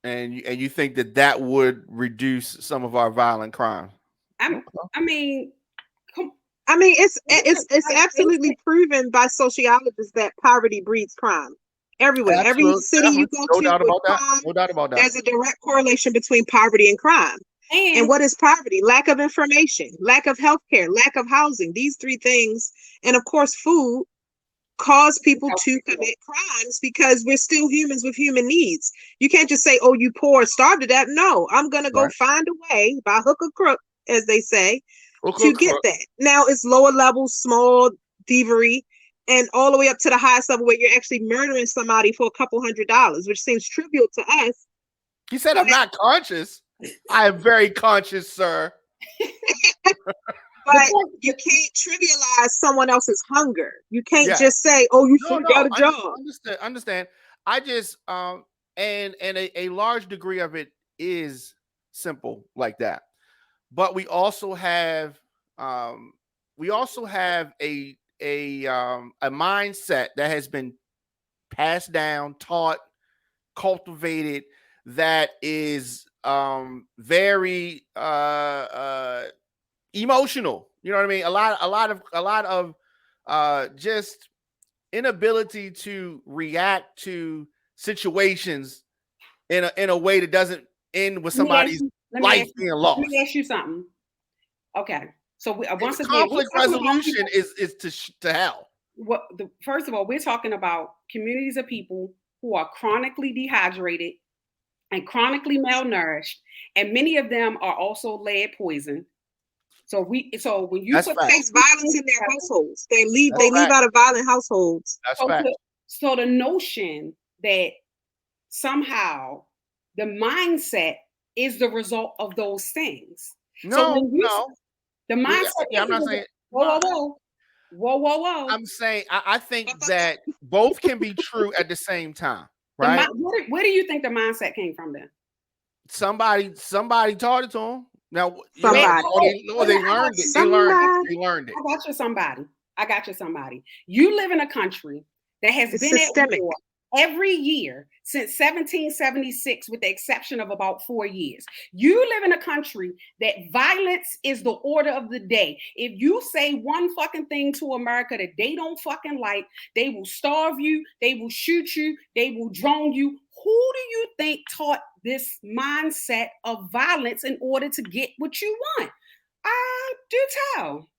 S2: And you think that would reduce some of our violent crime?
S5: It's absolutely proven by sociologists that poverty breeds crime everywhere. Every city you go to,
S2: no doubt about that.
S5: There's a direct correlation between poverty and crime. And what is poverty? Lack of information, lack of healthcare, lack of housing. These three things, and of course, food, cause people to commit crimes because we're still humans with human needs. You can't just say, oh, you poor, starve to death. No, I'm going to go find a way by hook or crook, as they say, to get that. Now it's lower level, small thievery, and all the way up to the highest level where you're actually murdering somebody for a couple $100s, which seems trivial to us.
S2: He said, I'm not conscious. I am very conscious, sir.
S5: But you can't trivialize someone else's hunger. You can't just say, "Oh, you should got a job."
S2: Understand. I just and a large degree of it is simple like that. But we also have a mindset that has been passed down, taught, cultivated, that is very emotional. You know what I mean? A lot of just inability to react to situations in a way that doesn't end with somebody's life being lost.
S3: Let me ask you something. Okay, so once again,
S2: conflict resolution is to hell.
S3: First of all, we're talking about communities of people who are chronically dehydrated and chronically malnourished, and many of them are also lead poisoned. So when you
S2: That's
S3: put
S5: face violence in their households, they leave out of violent households.
S2: That's fact.
S3: So the notion that somehow the mindset is the result of those things.
S2: No.
S3: The mindset.
S2: I'm not saying.
S3: Whoa.
S2: I'm saying I think that both can be true at the same time, right?
S3: Where do you think the mindset came from then?
S2: Somebody taught it to them. Now,
S5: somebody.
S2: They learned it. They learned it.
S3: I got you somebody. You live in a country that has been systemic. At war every year since 1776, with the exception of about 4 years. You live in a country that violence is the order of the day. If you say one fucking thing to America that they don't fucking like, they will starve you, they will shoot you, they will drone you. Who do you think taught this mindset of violence in order to get what you want? Do tell.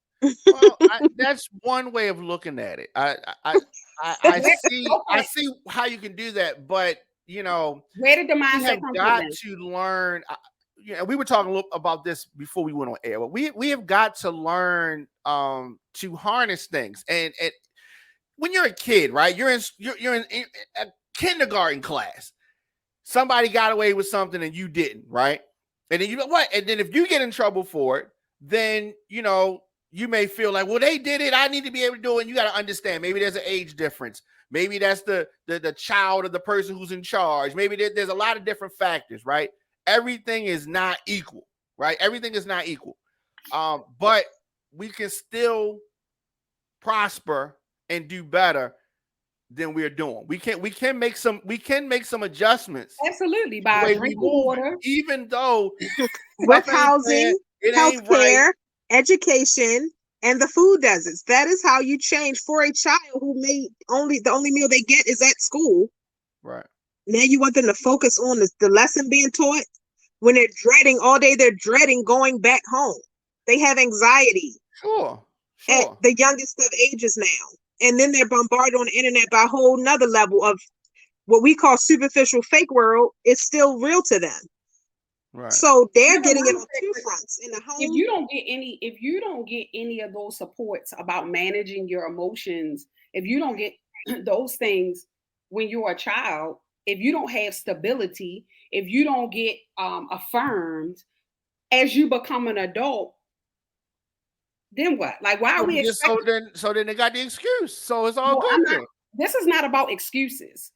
S2: Well, that's one way of looking at it. I see how you can do that, but
S3: where did the mindset come from?
S2: Got to learn. We were talking a little about this before we went on air, but we have got to learn to harness things. And when you're a kid, right? You're in a kindergarten class. Somebody got away with something and you didn't, right? And then and then if you get in trouble for it, then you may feel like, well, they did it. I need to be able to do it. And you got to understand, maybe there's an age difference. Maybe that's the child of the person who's in charge. Maybe there's a lot of different factors, right? Everything is not equal, right? Everything is not equal. But we can still prosper and do better than we're doing. We can make some adjustments.
S3: Absolutely, by drinking water.
S2: Even though
S5: with housing, healthcare, education, and the food deserts. That is how you change for a child who the only meal they get is at school.
S2: Right.
S5: Now you want them to focus on the lesson being taught when they're dreading all day. They're dreading going back home. They have anxiety.
S2: Sure.
S5: At the youngest of ages now. And then they're bombarded on the internet by a whole nother level of what we call superficial fake world. It's still real to them.
S2: Right.
S5: So they're getting it on two fronts in the home.
S3: If you don't get any of those supports about managing your emotions, if you don't get those things when you're a child, if you don't have stability, if you don't get affirmed as you become an adult, then what? Like, why are we expecting?
S2: So then they got the excuse. So it's all good.
S3: This is not about excuses.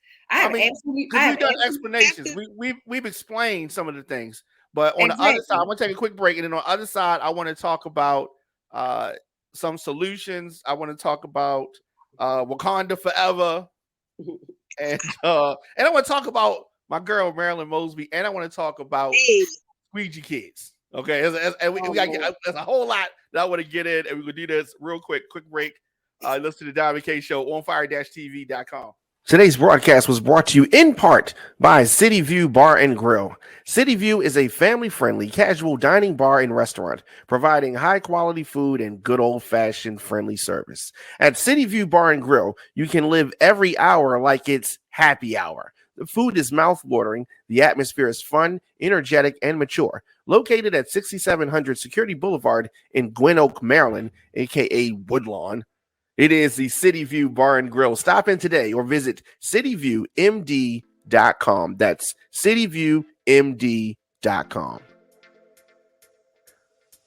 S2: We've done explanations. We've explained some of the things, but on the other side, I'm gonna take a quick break, and then on the other side, I want to talk about some solutions. I want to talk about Wakanda forever, and I want to talk about my girl Marilyn Mosby, and I want to talk about squeegee kids. Okay, there's a whole lot that I want to get in, and we're gonna do this real quick break. Listen to the Diamond K Show on fire-tv.com. Today's broadcast was brought to you in part by City View Bar and Grill. City View is a family-friendly, casual dining bar and restaurant, providing high-quality food and good old-fashioned friendly service. At City View Bar and Grill, you can live every hour like it's happy hour. The food is mouth-watering, the atmosphere is fun, energetic, and mature. Located at 6700 Security Boulevard in Gwynn Oak, Maryland, a.k.a. Woodlawn. It is the City View Bar and Grill. Stop in today or visit cityviewmd.com. That's cityviewmd.com.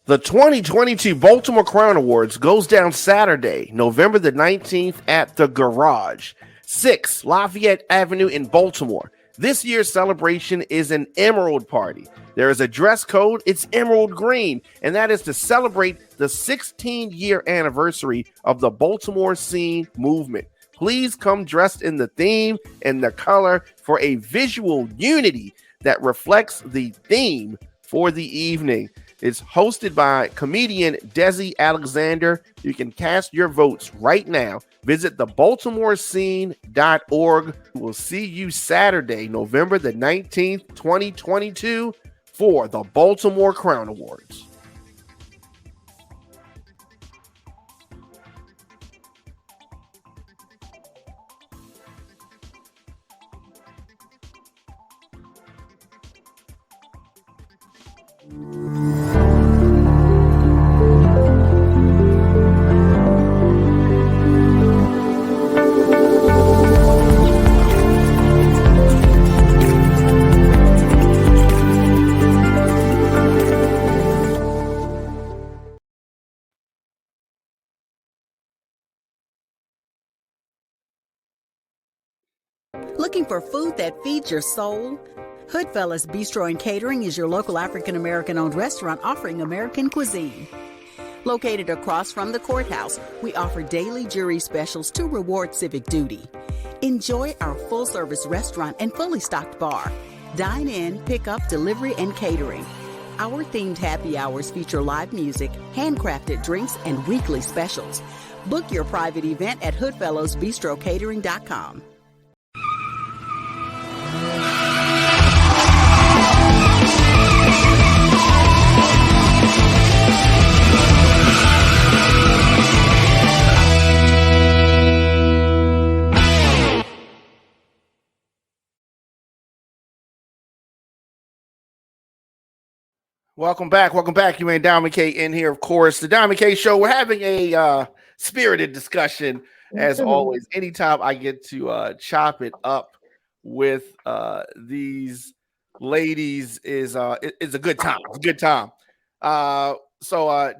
S2: The 2022 Baltimore Crown Awards goes down Saturday, November the 19th at The Garage, 6 Lafayette Avenue in Baltimore. This year's celebration is an Emerald Party. There is a dress code. It's emerald green, and that is to celebrate the 16-year anniversary of the Baltimore scene movement. Please come dressed in the theme and the color for a visual unity that reflects the theme for the evening. It's hosted by comedian Desi Alexander. You can cast your votes right now. Visit thebaltimorescene.org. We'll see you Saturday, November the 19th, 2022 for the Baltimore Crown Awards.
S6: Looking for food that feeds your soul? Hoodfellas Bistro and Catering is your local African-American owned restaurant offering American cuisine. Located across from the courthouse, we offer daily jury specials to reward civic duty. Enjoy our full-service restaurant and fully stocked bar. Dine in, pick up, delivery, and catering. Our themed happy hours feature live music, handcrafted drinks, and weekly specials. Book your private event at hoodfellowsbistrocatering.com.
S2: Welcome back. You man, Diamond K in here, of course. The Diamond K Show. We're having a spirited discussion, as always. Anytime I get to chop it up with these ladies is a good time. It's a good time. So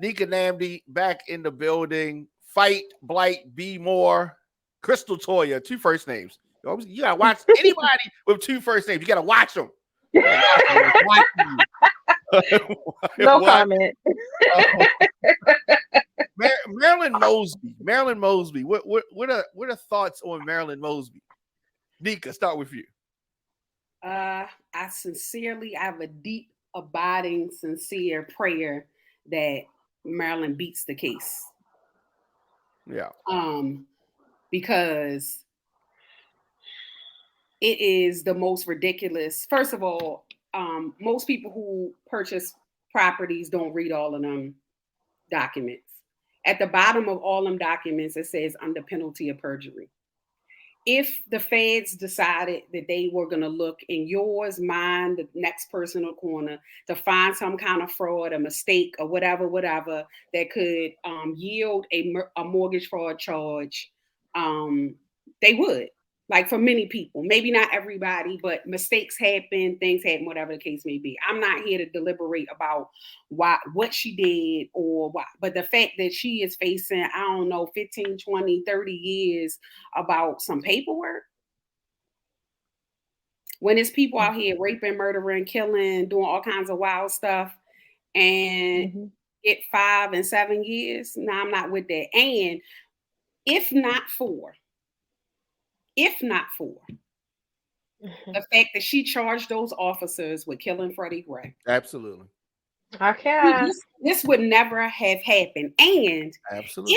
S2: Nneka N'namdi back in the building. Fight Blight Bmore, Crystal Toya, two first names. You gotta watch anybody with two first names. You gotta watch them.
S4: No comment.
S2: Marilyn Mosby. What are thoughts on Marilyn Mosby? Nneka, start with you.
S3: I have a deep, abiding, sincere prayer that Marilyn beats the case.
S2: Yeah.
S3: Because it is the most ridiculous. First of all, most people who purchase properties don't read all of them documents. At the bottom of all them documents, it says under penalty of perjury. If the feds decided that they were going to look in yours, mine, the next person on the corner to find some kind of fraud, a mistake, or whatever, that could yield a mortgage fraud charge, they would. Like for many people, maybe not everybody, but mistakes happen, things happen, whatever the case may be. I'm not here to deliberate about what she did or why, but the fact that she is facing, 15, 20, 30 years about some paperwork. When there's people out here raping, murdering, killing, doing all kinds of wild stuff and get 5 and 7 years, no, I'm not with that. And if not for the fact that she charged those officers with killing Freddie Gray.
S2: Absolutely.
S4: Okay.
S3: This would never have happened. And
S2: absolutely,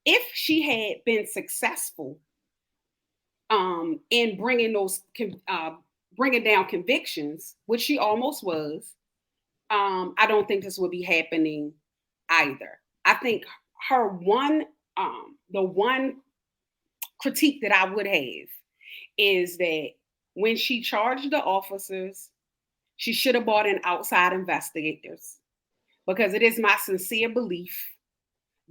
S3: if she had been successful in bringing down convictions, which she almost was, I don't think this would be happening either. I think the one critique that I would have is that when she charged the officers, she should have brought in outside investigators, because it is my sincere belief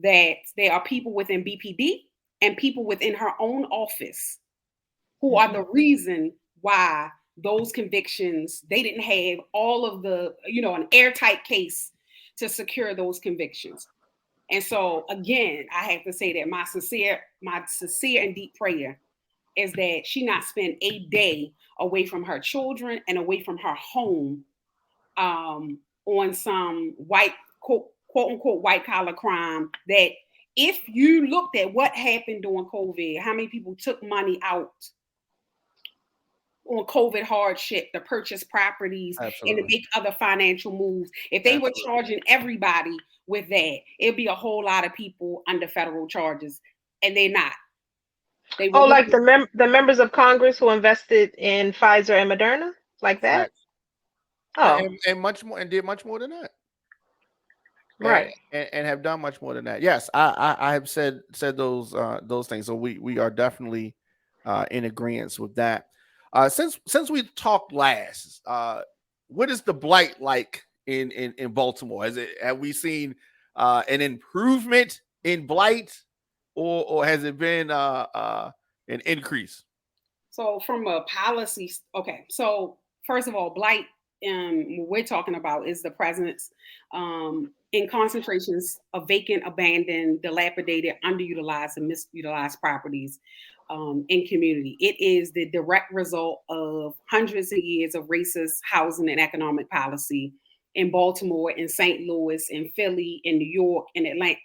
S3: that there are people within BPD and people within her own office who are the reason why those convictions, they didn't have all of the, an airtight case to secure those convictions. And so, again, I have to say that my sincere and deep prayer is that she not spend a day away from her children and away from her home on some quote unquote white collar crime. That if you looked at what happened during COVID, how many people took money out on COVID hardship to purchase properties and to make other financial moves. If they were charging everybody with that, it'd be a whole lot of people under federal charges, and they're not.
S4: Like the members of Congress who invested in Pfizer and Moderna, like that.
S2: And much more, and did much more than that.
S4: Right.
S2: And have done much more than that. Yes, I have said those things. So we are definitely in agreement with that. Since we talked last, what is the blight like in Baltimore? Have we seen an improvement in blight, or has it been an increase?
S3: So from a policy, okay. So first of all, blight, what we're talking about is the presence in concentrations of vacant, abandoned, dilapidated, underutilized, and misutilized properties in community. It is the direct result of hundreds of years of racist housing and economic policy in Baltimore, in St. Louis, in Philly, in New York, in Atlanta,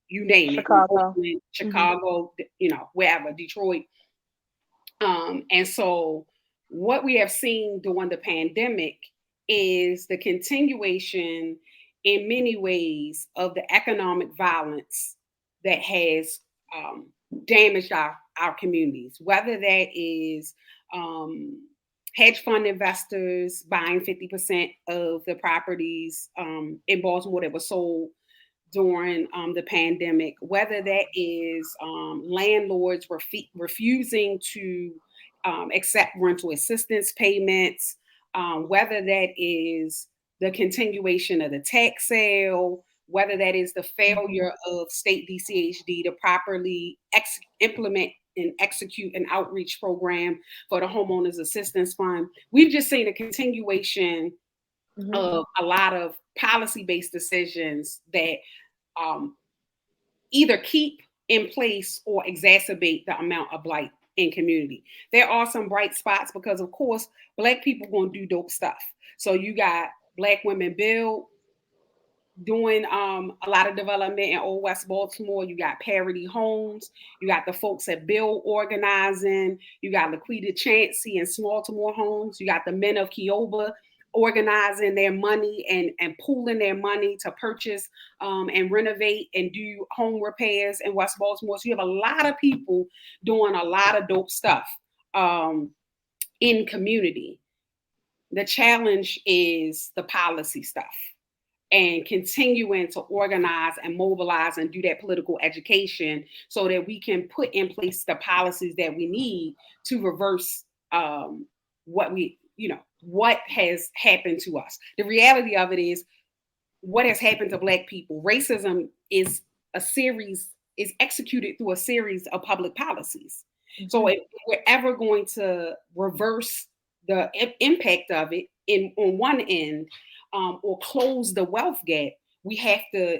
S3: you name
S4: Chicago.
S3: it, Chicago, wherever, Detroit. And so what we have seen during the pandemic is the continuation in many ways of the economic violence that has damaged our communities, whether that is hedge fund investors buying 50% of the properties in Baltimore that were sold during the pandemic, whether that is landlords refusing to accept rental assistance payments, whether that is the continuation of the tax sale, whether that is the failure of state DCHD to properly implement and execute an outreach program for the homeowners assistance fund. We've just seen a continuation of a lot of policy-based decisions that either keep in place or exacerbate the amount of blight in community. There are some bright spots because, of course, Black people gonna do dope stuff. So you got Black Women Build doing a lot of development in Old West Baltimore. You got Parity Homes. You got the folks at Build organizing. You got Laquita Chancey and Smaltimore Homes. You got the men of Kioba organizing their money and pooling their money to purchase and renovate and do home repairs in West Baltimore. So you have a lot of people doing a lot of dope stuff in community. The challenge is the policy stuff and continuing to organize and mobilize and do that political education so that we can put in place the policies that we need to reverse what has happened to us. The reality of it is what has happened to Black people. Racism is executed through a series of public policies. So if we're ever going to reverse the impact of it on one end or close the wealth gap, we have to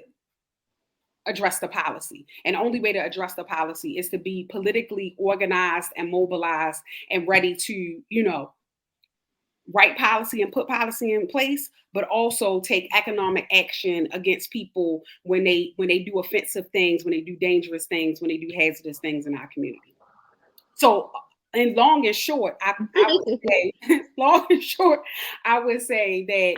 S3: address the policy. And the only way to address the policy is to be politically organized and mobilized and ready to, write policy and put policy in place, but also take economic action against people when they do offensive things, when they do dangerous things, when they do hazardous things in our community. So, in long and short, I would say that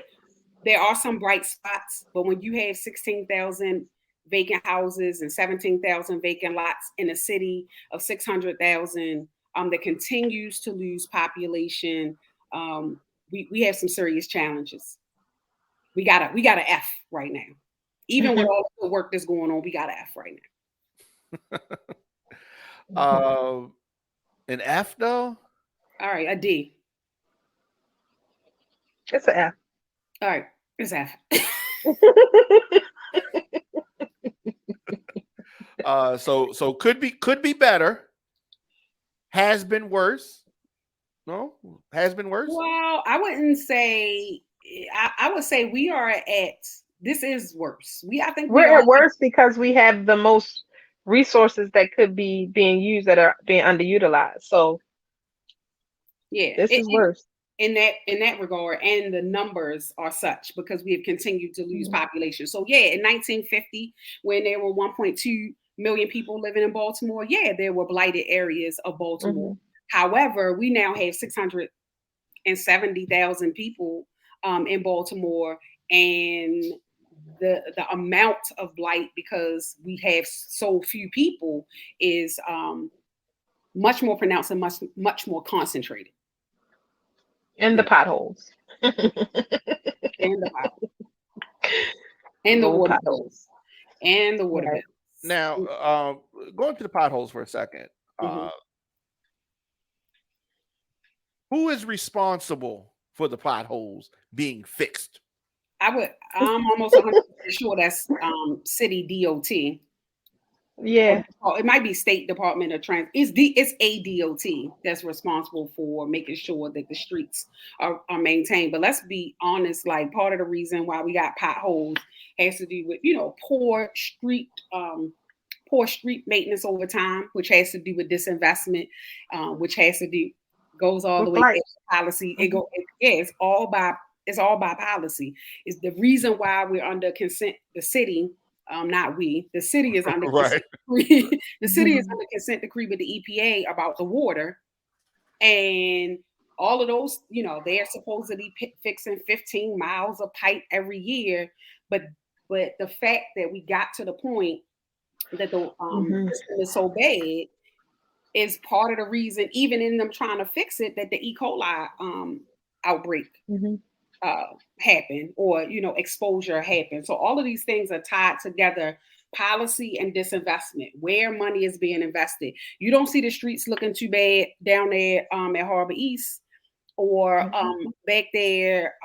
S3: there are some bright spots, but when you have 16,000 vacant houses and 17,000 vacant lots in a city of 600,000 that continues to lose population, we have some serious challenges. We got an F right now. Even with all the work that's going on, we got an F right
S2: now. An F though?
S3: All right, a D.
S4: It's an F.
S3: All right, it's F.
S2: So could be better. Has been worse. No, has been worse.
S3: Well, I wouldn't say. I would say we are at. This is worse. I think
S4: we're at worse because we have the most resources that could be being used that are being underutilized. So,
S3: yeah,
S4: this is worse
S3: in that regard, and the numbers are such because we have continued to lose population. So, yeah, in 1950, when there were 1.2 million people living in Baltimore, yeah, there were blighted areas of Baltimore. However, we now have and 70,000 people in Baltimore, and the amount of blight because we have so few people is much more pronounced and much more concentrated.
S4: And the potholes.
S3: And the potholes. And the water bills. And the water bills.
S2: Now, going to the potholes for a second. Who is responsible for the potholes being fixed?
S3: I'm almost 100% sure that's city DOT.
S4: Yeah.
S3: Or it might be State Department of Transit. It's a DOT that's responsible for making sure that the streets are maintained. But let's be honest, like part of the reason why we got potholes has to do with, poor street maintenance over time, which has to do with disinvestment, which has to do goes all the way to policy. It's all by policy. It's the reason why we're under consent. The city, not we. The city is under consent decree. The city is under consent decree with the EPA about the water, and all of those. They're supposedly fixing 15 miles of pipe every year, but the fact that we got to the point that the system is so bad is part of the reason, even in them trying to fix it, that the E. coli outbreak happened, or exposure happened. So all of these things are tied together: policy and disinvestment, where money is being invested. You don't see the streets looking too bad down there at Harbor East, or back there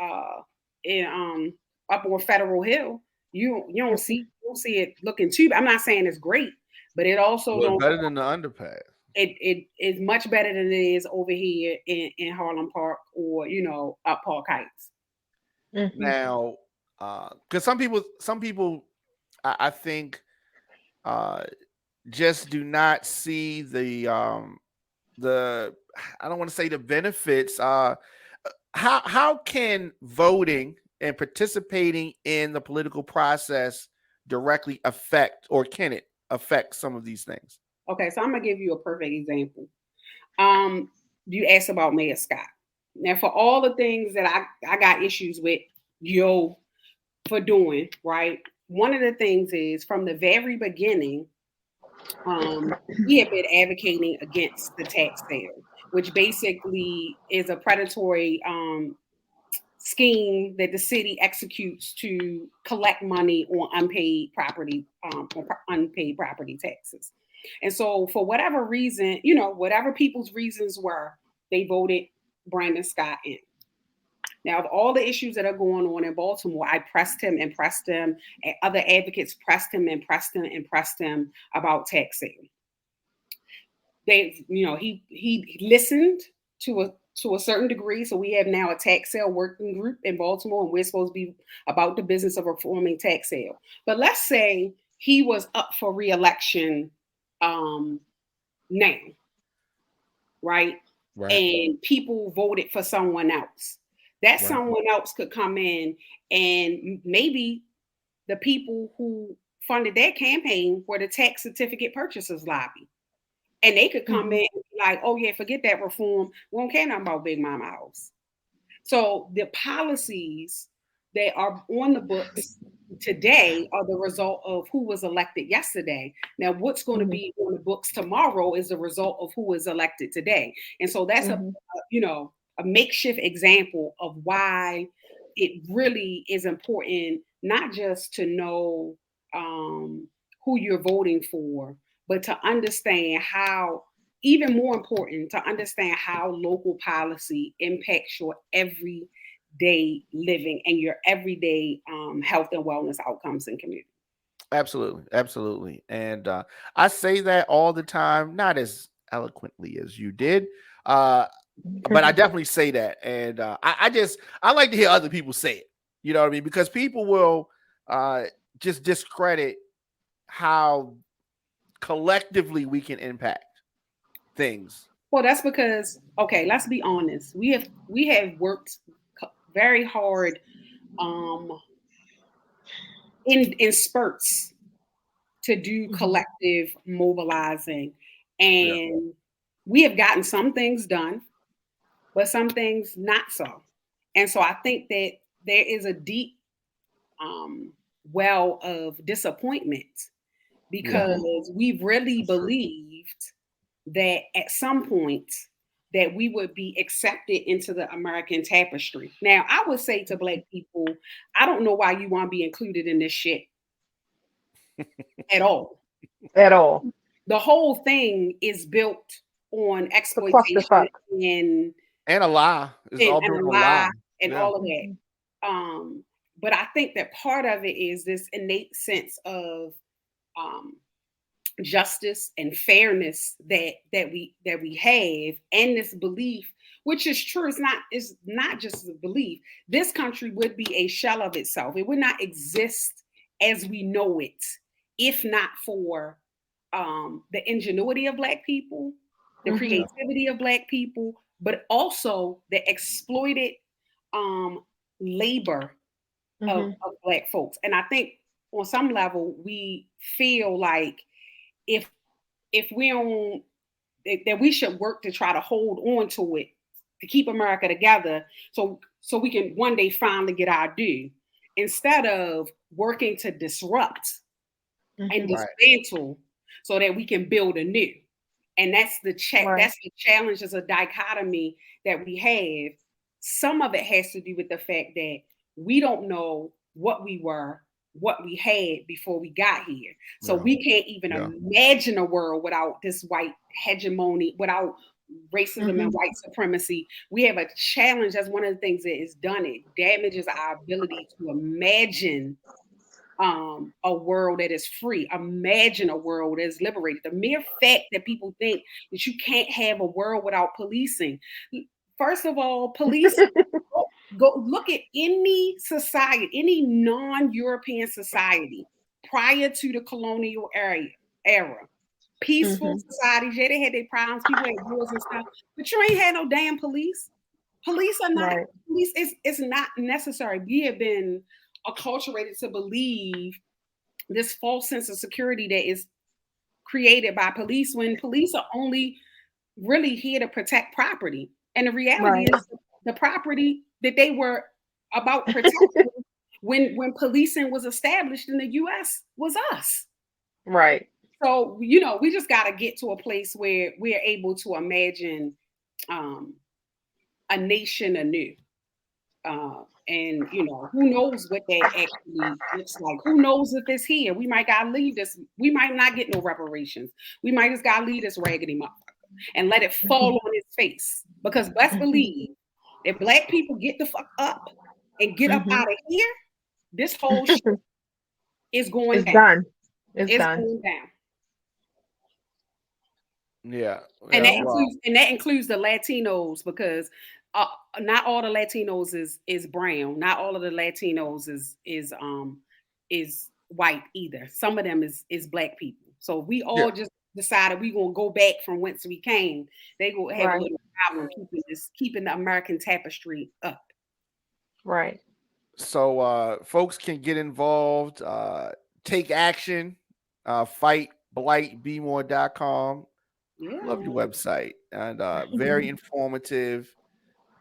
S3: in up on Federal Hill. You don't see it looking too bad. I'm not saying it's great, but it also don't
S2: better than the underpass.
S3: It is much better than it is over here in Harlem Park or up Park Heights.
S2: Now, because some people, I think, just do not see the I don't want to say the benefits. How can voting and participating in the political process directly affect, or can it affect some of these things?
S3: Okay, so I'm gonna give you a perfect example. You asked about Mayor Scott. Now, for all the things that I got issues with for doing, right? One of the things is, from the very beginning, we have been advocating against the tax sale, which basically is a predatory scheme that the city executes to collect money on unpaid property taxes. And so, for whatever reason, whatever people's reasons were, they voted Brandon Scott in. Now, of all the issues that are going on in Baltimore, I pressed him, and other advocates pressed him about tax sale. He listened to a certain degree. So we have now a tax sale working group in Baltimore, and we're supposed to be about the business of reforming tax sale. But let's say he was up for re-election now, right? And people voted for someone else. That someone else could come in, and maybe the people who funded that campaign were the tax certificate purchasers lobby. And they could come in and be like, oh yeah, forget that reform. We don't care nothing about Big Mama House. So the policies that are on the books today are the result of who was elected yesterday. Now, what's going to be on the books tomorrow is the result of who was elected today. And so that's a makeshift example of why it really is important, not just to know who you're voting for, but to understand how, even more important, to understand how local policy impacts your everyday living and your everyday health and wellness outcomes in community.
S2: Absolutely. And I say that all the time, not as eloquently as you did, but I definitely say that. And I like to hear other people say it. You know what I mean? Because people will just discredit how collectively we can impact things.
S3: Well, that's because, okay, let's be honest. We have worked very hard in spurts to do collective mobilizing, and we have gotten some things done. but some things not so. And so I think that there is a deep well of disappointment because we really believed that at some point that we would be accepted into the American tapestry. Now, I would say to Black people, I don't know why you want to be included in this shit at all.
S4: At all.
S3: The whole thing is built on exploitation and
S2: a lie. It's all built on a lie
S3: and all of that. But I think that part of it is this innate sense of justice and fairness that we have, and this belief, which is true. It's not just a belief. This country would be a shell of itself. It would not exist as we know it if not for the ingenuity of Black people, the creativity of Black people, but also the exploited labor of Black folks. And I think on some level we feel like if we don't, that we should work to try to hold on to it, to keep America together, so we can one day finally get our due, instead of working to disrupt and dismantle so that we can build anew. And that's the that's the challenge, is a dichotomy that we have. Some of it has to do with the fact that we don't know what we were, what we had before we got here. So we can't even imagine a world without this white hegemony, without racism and white supremacy. We have a challenge. That's one of the things that is done. It damages our ability to imagine a world that is free. Imagine a world that is liberated. The mere fact that people think that you can't have a world without policing. First of all, police, go look at any society, any non-European society prior to the colonial era. Peaceful societies, they had their problems, people had wars and stuff, but you ain't had no damn police. Police are not, police is not necessary. We have been acculturated to believe this false sense of security that is created by police, when police are only really here to protect property. And the reality is the property that they were about protecting when policing was established in the US was us.
S4: Right.
S3: So, we just got to get to a place where we're able to imagine a nation anew. And, who knows what that actually looks like? Who knows if it's here? We might got to leave this. We might not get no reparations. We might just got to leave this raggedy motherfucker and let it fall on his face. Because let's believe, if Black people get the fuck up and get up out of here, this whole shit is going down.
S4: It's done.
S3: Going down.
S2: Yeah.
S3: And that includes the Latinos, because not all the Latinos is brown. Not all of the Latinos is white either. Some of them is Black people. So we all just decided we're gonna go back from whence we came. They gonna have a little problem keeping the American tapestry up.
S4: Right.
S2: So folks can get involved, take action, fight blightbmore.com. Love your website, and very informative,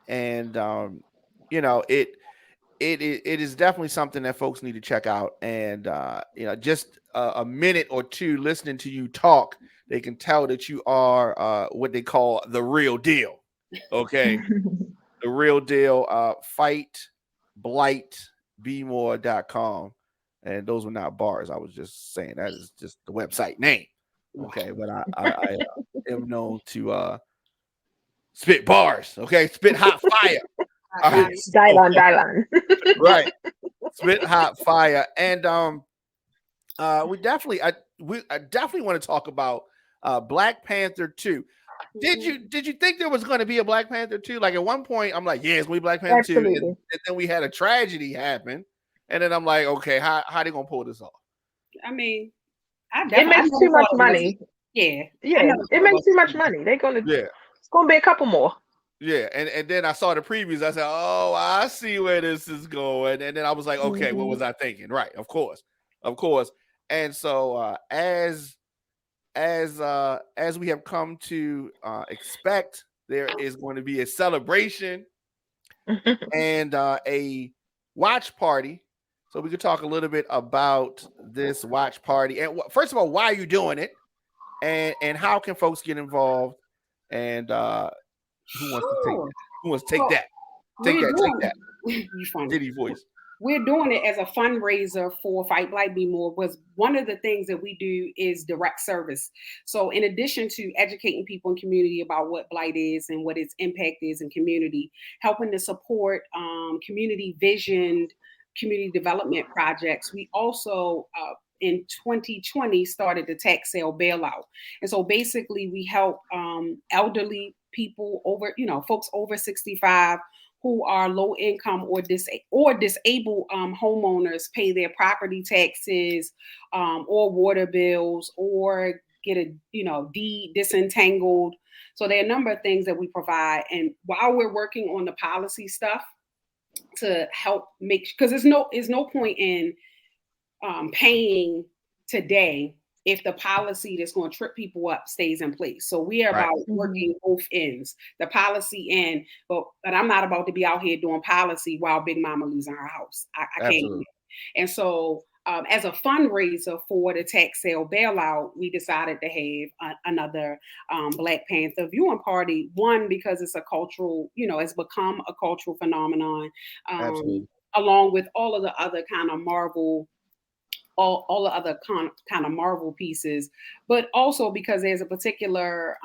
S2: and it is definitely something that folks need to check out. And just a minute or two listening to you talk, they can tell that you are what they call the real deal. Okay. The real deal. Fight blightbmore.com. And those were not bars. I was just saying that is just the website name. Okay, but I am known to spit bars. Okay, spit hot fire. All right,
S4: Dylan.
S2: Right, spit hot fire. And we definitely want to talk about Black Panther 2. Did you think there was going to be a Black Panther 2? Like at one point, I'm like, yeah, it's going to be Black Panther 2. And then we had a tragedy happen. And then I'm like, okay, how they going to pull this off?
S3: I mean,
S4: it makes too much money.
S3: Yeah.
S4: It makes too much money. They're going to, it's going to be a couple more.
S2: Yeah. And then I saw the previews. I said, oh, I see where this is going. And then I was like, okay, what was I thinking? Right. Of course. And so as we have come to expect there is going to be a celebration and a watch party. So we could talk a little bit about this watch party. And first of all, why are you doing it? And how can folks get involved? And who wants to take that? Who wants to take that? Take that.
S3: You funny.
S2: Diddy voice.
S3: We're doing it as a fundraiser for Fight Blight Bmore. Was one of the things that we do is direct service. So in addition to educating people in community about what blight is and what its impact is in community, helping to support community visioned community development projects, we also in 2020 started the tax sale bailout. And so basically we help elderly people folks over 65 who are low income or disabled homeowners pay their property taxes or water bills or get a deed disentangled. So there are a number of things that we provide. And while we're working on the policy stuff to help make, because there's no point in paying today if the policy that's going to trip people up stays in place. So we are about working both ends, the policy end, but I'm not about to be out here doing policy while Big Mama losing her house. I can't. And so as a fundraiser for the tax sale bailout, we decided to have another Black Panther viewing party. One, because it's a cultural, it's become a cultural phenomenon, along with all of the other kind of Marvel all the other kind of Marvel pieces, but also because there's a particular,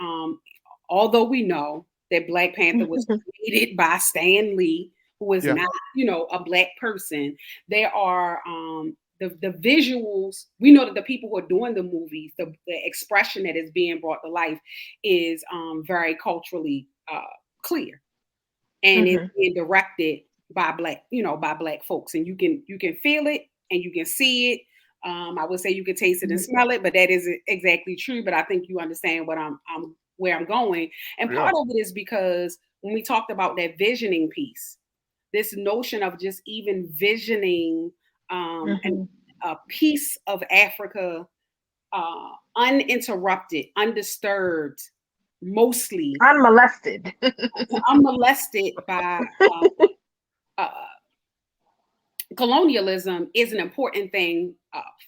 S3: although we know that Black Panther was created by Stan Lee, who is not, a Black person, there are the visuals. We know that the people who are doing the movies, the expression that is being brought to life is very culturally clear, and it's being directed by Black folks, and you can feel it and you can see it. I would say you can taste it and smell it, but that isn't exactly true. But I think you understand what where I'm going. And part of it is because when we talked about that visioning piece, this notion of just even visioning a piece of Africa uninterrupted, undisturbed, mostly
S4: unmolested
S3: by colonialism is an important thing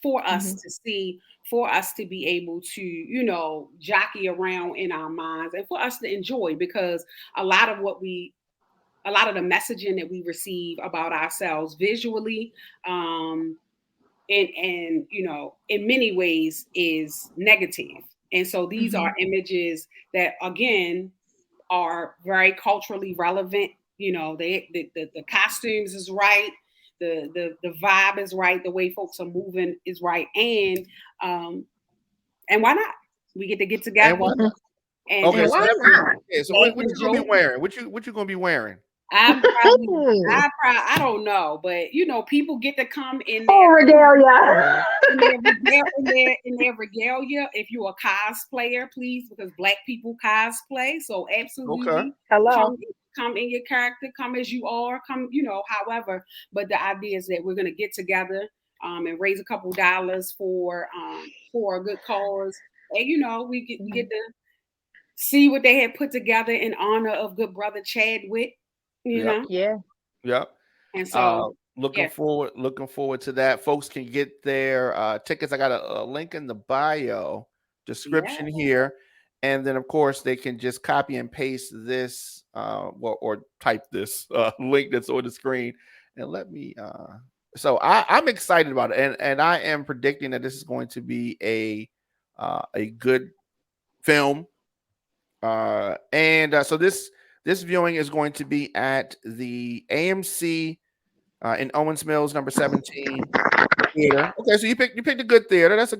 S3: for us to see, for us to be able to, jockey around in our minds and for us to enjoy, because a lot of the messaging that we receive about ourselves visually, and in many ways is negative. And so these are images that, again, are very culturally relevant. The costumes is right. The vibe is right. The way folks are moving is right. And why not? We get to get together.
S2: So what you gonna be wearing? What you gonna be wearing?
S3: I don't know, but people get to come in
S4: their regalia.
S3: in their regalia. If you're a cosplayer, please, because Black people cosplay. So absolutely, come in your character, come as you are, however. But the idea is that we're gonna get together and raise a couple dollars for a good cause, and we get to see what they had put together in honor of good brother Chadwick. And so
S2: looking forward to that. Folks can get their tickets. I got a link in the bio description here, and then of course they can just copy and paste this or type this link that's on the screen and let me so I'm excited about it, and I am predicting that this is going to be a good film, and so this viewing is going to be at the AMC in Owens Mills, number 17 theater. Okay, so you picked a good theater. That's a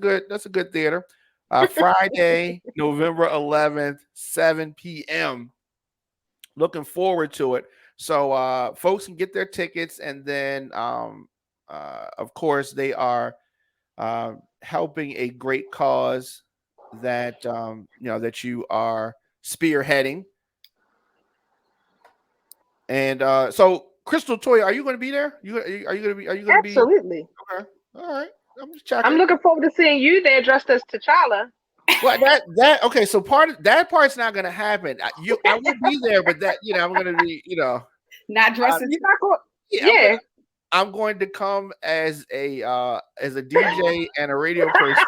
S2: good theater. Friday, November 11th, 7 p.m. Looking forward to it. So folks can get their tickets, and then of course they are helping a great cause that that you are spearheading. And so, Crystal Toya, are you going to be there? Are you going to be?
S4: Absolutely.
S2: Okay. All right. I'm just checking.
S4: I'm looking forward to seeing you there dressed as T'Challa.
S2: Well, that okay. So that part's not going to happen. I will be there, but that I'm going to be
S3: not dressing.
S4: You're not going.
S2: yeah. I'm going to come as a DJ and a radio person.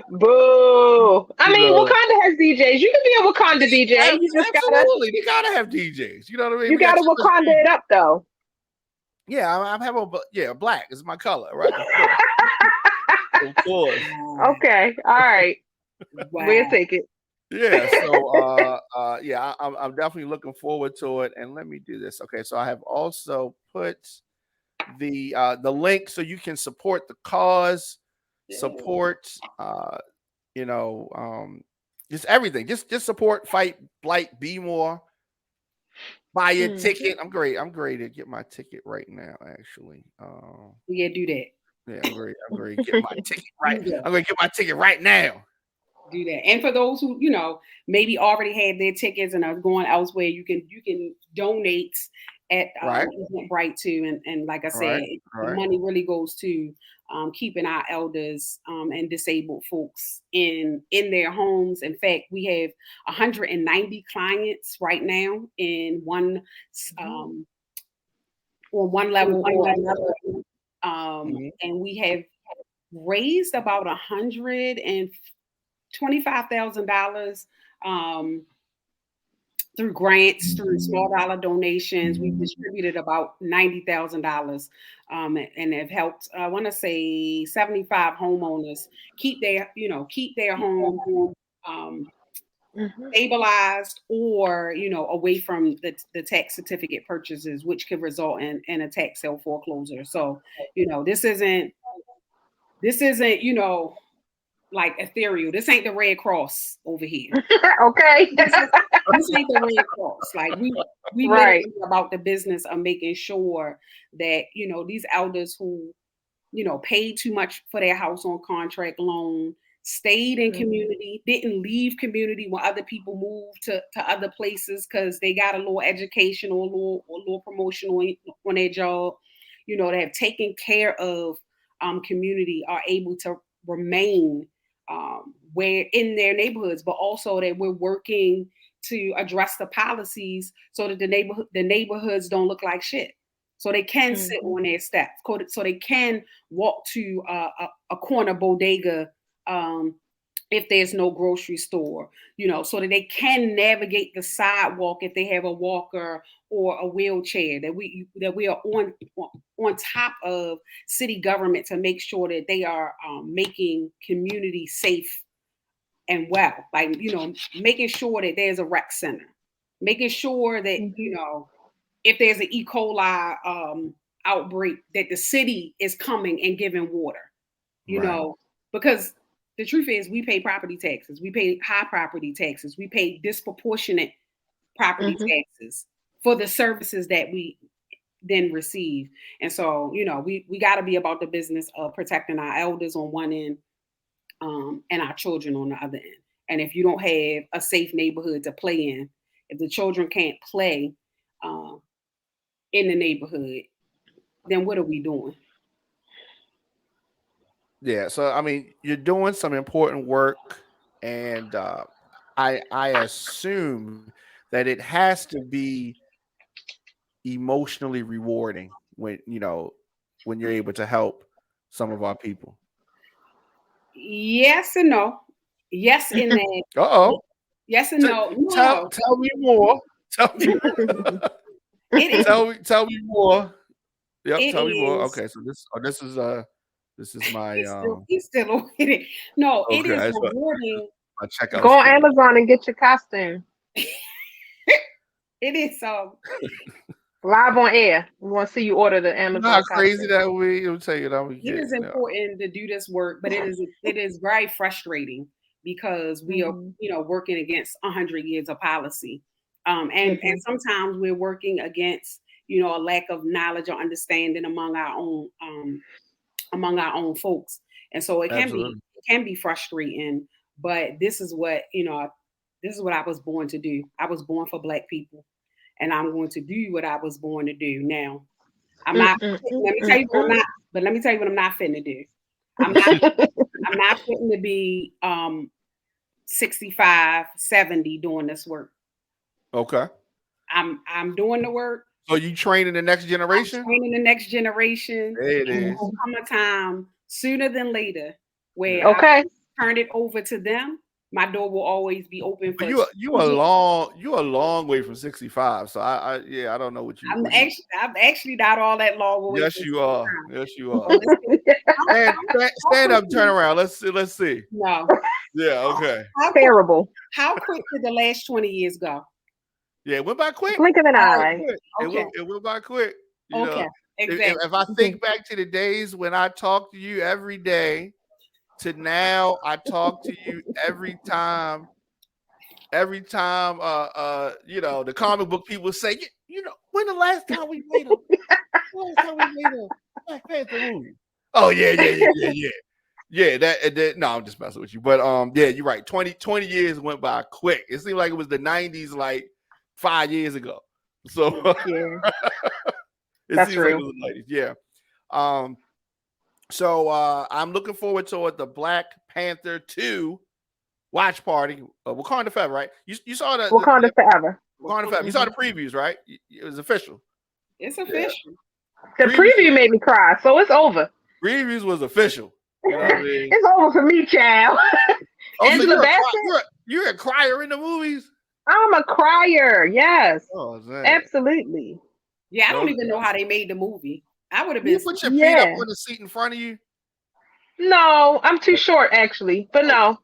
S4: Boo! I mean, Wakanda has DJs. You can be a Wakanda DJ. You just
S2: absolutely, they gotta have DJs. You know what I mean?
S4: You gotta Wakanda it up, though.
S2: Yeah, I'm having black is my color, right? Of course.
S4: Okay, all right.
S3: Wow.
S4: We'll take it.
S2: Yeah, so I'm definitely looking forward to it. And let me do this. Okay, so I have also put the link so you can support the cause, support just everything. Just support Fight Blight Bmore. Buy your ticket. I'm great to get my ticket right now, actually.
S3: Yeah, do that.
S2: Yeah, I'm great. Get my ticket right. I'm gonna get my ticket right now.
S3: Do that. And for those who maybe already had their tickets and are going elsewhere, you can donate at Bright too. And like I said, the money really goes to keeping our elders and disabled folks in their homes. In fact, we have 190 clients right now in one on one level or another. And we have raised about $125,000 through grants, through small dollar donations. We've distributed about $90,000 and have helped, I want to say 75 homeowners keep their home stabilized or, away from the tax certificate purchases, which could result in a tax sale foreclosure. So, this isn't, like ethereal. This ain't the Red Cross over here.
S4: Okay.
S3: This ain't the Red Cross. Like we literally about the business of making sure that, these elders who, paid too much for their house on contract loan, stayed in community, didn't leave community when other people moved to other places because they got a little education or a little promotion on their job, that have taken care of community are able to remain where in their neighborhoods, but also that we're working to address the policies so that the neighborhoods don't look like shit. So they can sit on their steps, so they can walk to a corner bodega if there's no grocery store, so that they can navigate the sidewalk if they have a walker or a wheelchair, that we are on top of city government to make sure that they are making community safe and well, like, making sure that there's a rec center, making sure that, if there's an E. coli outbreak, that the city is coming and giving water, because the truth is we pay property taxes, we pay high property taxes, we pay disproportionate property taxes for the services that we then receive. And so, we got to be about the business of protecting our elders on one end and our children on the other end. And if you don't have a safe neighborhood to play in, if the children can't play in the neighborhood, then what are we doing?
S2: Yeah, so I mean, you're doing some important work, and I assume that it has to be emotionally rewarding when you're able to help some of our people.
S3: Yes and no. Yes in that. Yes and no.
S2: Tell me more. Tell me more. Tell me more. Yep, tell me more. Okay, so this is my
S3: he's still with it. No, okay, it is rewarding.
S4: Go on Amazon and get your costume.
S3: It is
S4: live on air. We want to see you order the Amazon.
S2: How crazy that we will tell you that we
S3: get. It is important to do this work, but it is very frustrating because we are working against 100 years of policy. And sometimes we're working against a lack of knowledge or understanding among our own folks. And so it can be frustrating, but this is what I was born to do. I was born for Black people, and I'm going to do what I was born to do. Now, I'm not. Let me tell you what I'm not finna do. I'm I'm not fitting to be 65, 70 doing this work.
S2: Okay.
S3: I'm doing the work.
S2: So you training the next generation?
S3: I'm training the next generation.
S2: There it is.
S3: Will come a time sooner than later where
S4: Okay.
S3: I turn it over to them. My door will always be open for
S2: you a long way from 65. So I don't know what you.
S3: I'm actually not all that long away.
S2: Yes, you are. Yes, you are. Stand up, turn around. Let's see.
S3: No.
S2: Yeah. Okay.
S4: Terrible.
S3: How quick did the last 20 years go?
S2: Yeah, it went by quick.
S4: Blink of an eye.
S3: Okay.
S2: It went by quick. You
S3: Okay.
S2: know,
S3: Exactly.
S2: if I think back to the days when I talk to you every day, to now I talk to you every time. Every time, the comic book people say, when the last time we made a Black Panther movie? Oh yeah. That no, I'm just messing with you. But yeah, you're right. 20 years went by quick. It seemed like it was the 90s, like 5 years ago. So
S4: Yeah.
S2: it
S4: That's
S2: seems like it was the 90s. Yeah. So I'm looking forward to the Black Panther 2 watch party. Wakanda Forever, right? You saw the
S4: Wakanda Forever.
S2: Wakanda Forever. You saw the previews, right? It was official.
S3: It's official.
S4: The preview made me cry, so it's over.
S2: Previews was official. You know what I mean?
S4: It's over for me, child.
S2: Angela Bassett. You're a crier in the movies?
S4: I'm a crier. Yes.
S2: Oh, man.
S4: Absolutely.
S3: Yeah, I don't even know how they made the movie. I would have been.
S2: You put your feet up on the seat in front of you?
S4: No, I'm too short, actually. But no.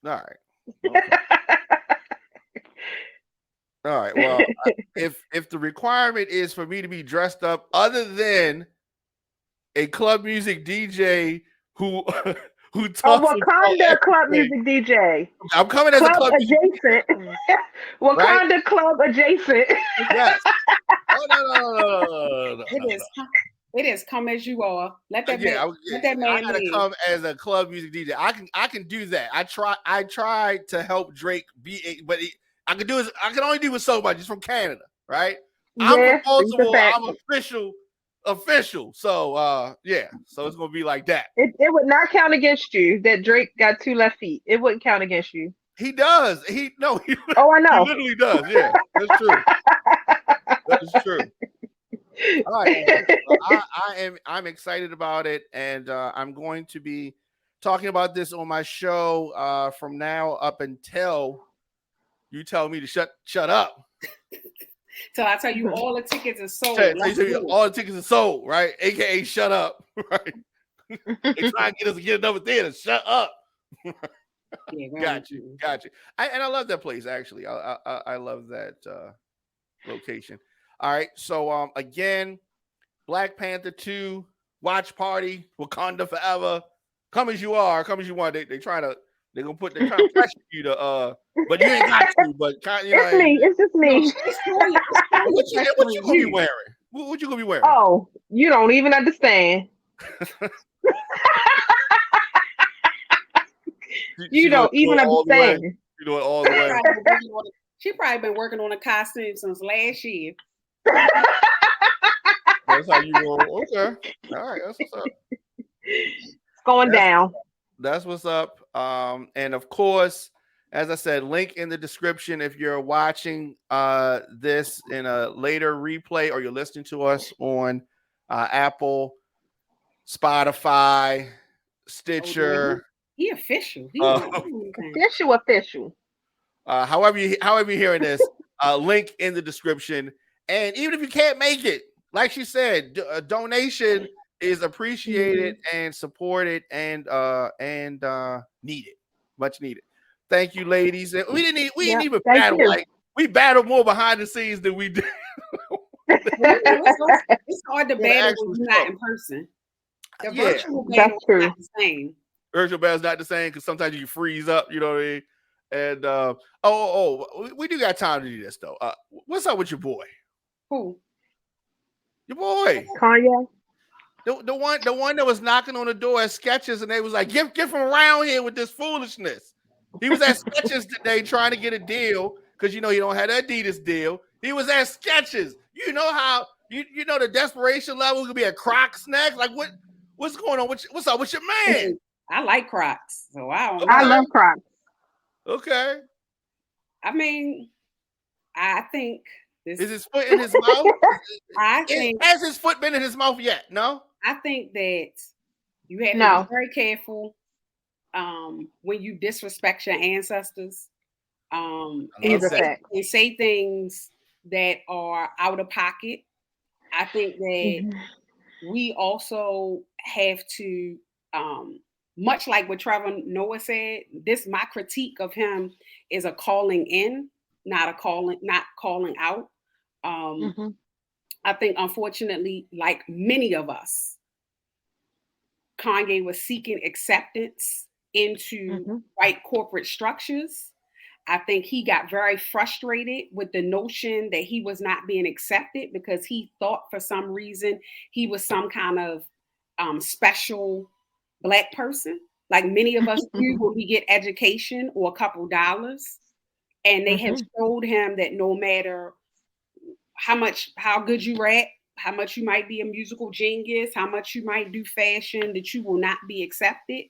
S2: All right. Okay. All right. Well, if the requirement is for me to be dressed up other than a club music DJ who talks
S4: Wakanda club music DJ.
S2: I'm coming as
S4: club
S2: a club
S4: adjacent. Wakanda
S2: right?
S4: club adjacent.
S2: Yes. No.
S3: It is come as you are. Let that
S2: I gotta come as a club music DJ. I can do that. I try to help Drake but I can only do with so much. He's from Canada, right? I'm from Baltimore. I'm official. So so it's gonna be like that.
S4: It would not count against you that Drake got 2 left feet. It wouldn't count against you.
S2: He does.
S4: Oh, I know.
S2: He literally does. Yeah, that's true. That is true. All right. I'm excited about it, and I'm going to be talking about this on my show from now up until you tell me to shut up.
S3: Till I tell you all the tickets are sold.
S2: All the tickets are sold, right? AKA shut up, right? They try to get us to get another theater. Shut up.
S3: Yeah,
S2: Got you. I love that place, actually. I love that location. All right. So again, Black Panther 2 watch party, Wakanda Forever. Come as you are, come as you want. They're trying to pressure you to but you ain't got to, but
S4: it's me. It's just me.
S2: What you gonna be wearing? What you gonna be wearing?
S4: Oh, you don't even understand. You don't even understand.
S2: You know it all the way.
S3: She probably been working on a costume since last year.
S2: That's how you roll. Okay. All right. That's what's up.
S4: It's going down.
S2: That's what's up. And of course, as I said, link in the description if you're watching this in a later replay or you're listening to us on Apple, Spotify, Stitcher.
S3: He official.
S4: Official.
S2: However you're hearing this, link in the description. And even if you can't make it, like she said, a donation is appreciated and supported and needed, much needed. Thank you, ladies. And we didn't even battle. Like, we battled more behind the scenes than we did.
S3: It's hard to battle when you're not in person. The virtual battle is not the same.
S2: Virtual battle is not the same because sometimes you freeze up. You know what I mean? And we do got time to do this though. What's up with your boy?
S3: Who?
S2: Your boy,
S4: Kanye.
S2: The one that was knocking on the door at Skechers, and they was like, get from around here with this foolishness. He was at Skechers today trying to get a deal because he don't have the Adidas deal. He was at Skechers. You know how you know the desperation level could be at Crocs next. Like what's going on? What's up with your man?
S3: I like Crocs, so I don't know.
S4: I love Crocs.
S2: Okay.
S3: I mean, I think this
S2: Is his foot in his mouth? Has his foot been in his mouth yet? No.
S3: I think that you have to
S4: No.
S3: be very careful when you disrespect your ancestors.
S4: He's a fact.
S3: And say things that are out of pocket. I think that we also have to, much like what Trevor Noah said, my critique of him is a calling in, not calling out. I think, unfortunately, like many of us, Kanye was seeking acceptance into white corporate structures. I think he got very frustrated with the notion that he was not being accepted because he thought for some reason he was some kind of special Black person, like many of us do when we get education or a couple dollars. And they have showed him that no matter how good you rap, how much you might be a musical genius, how much you might do fashion, that you will not be accepted.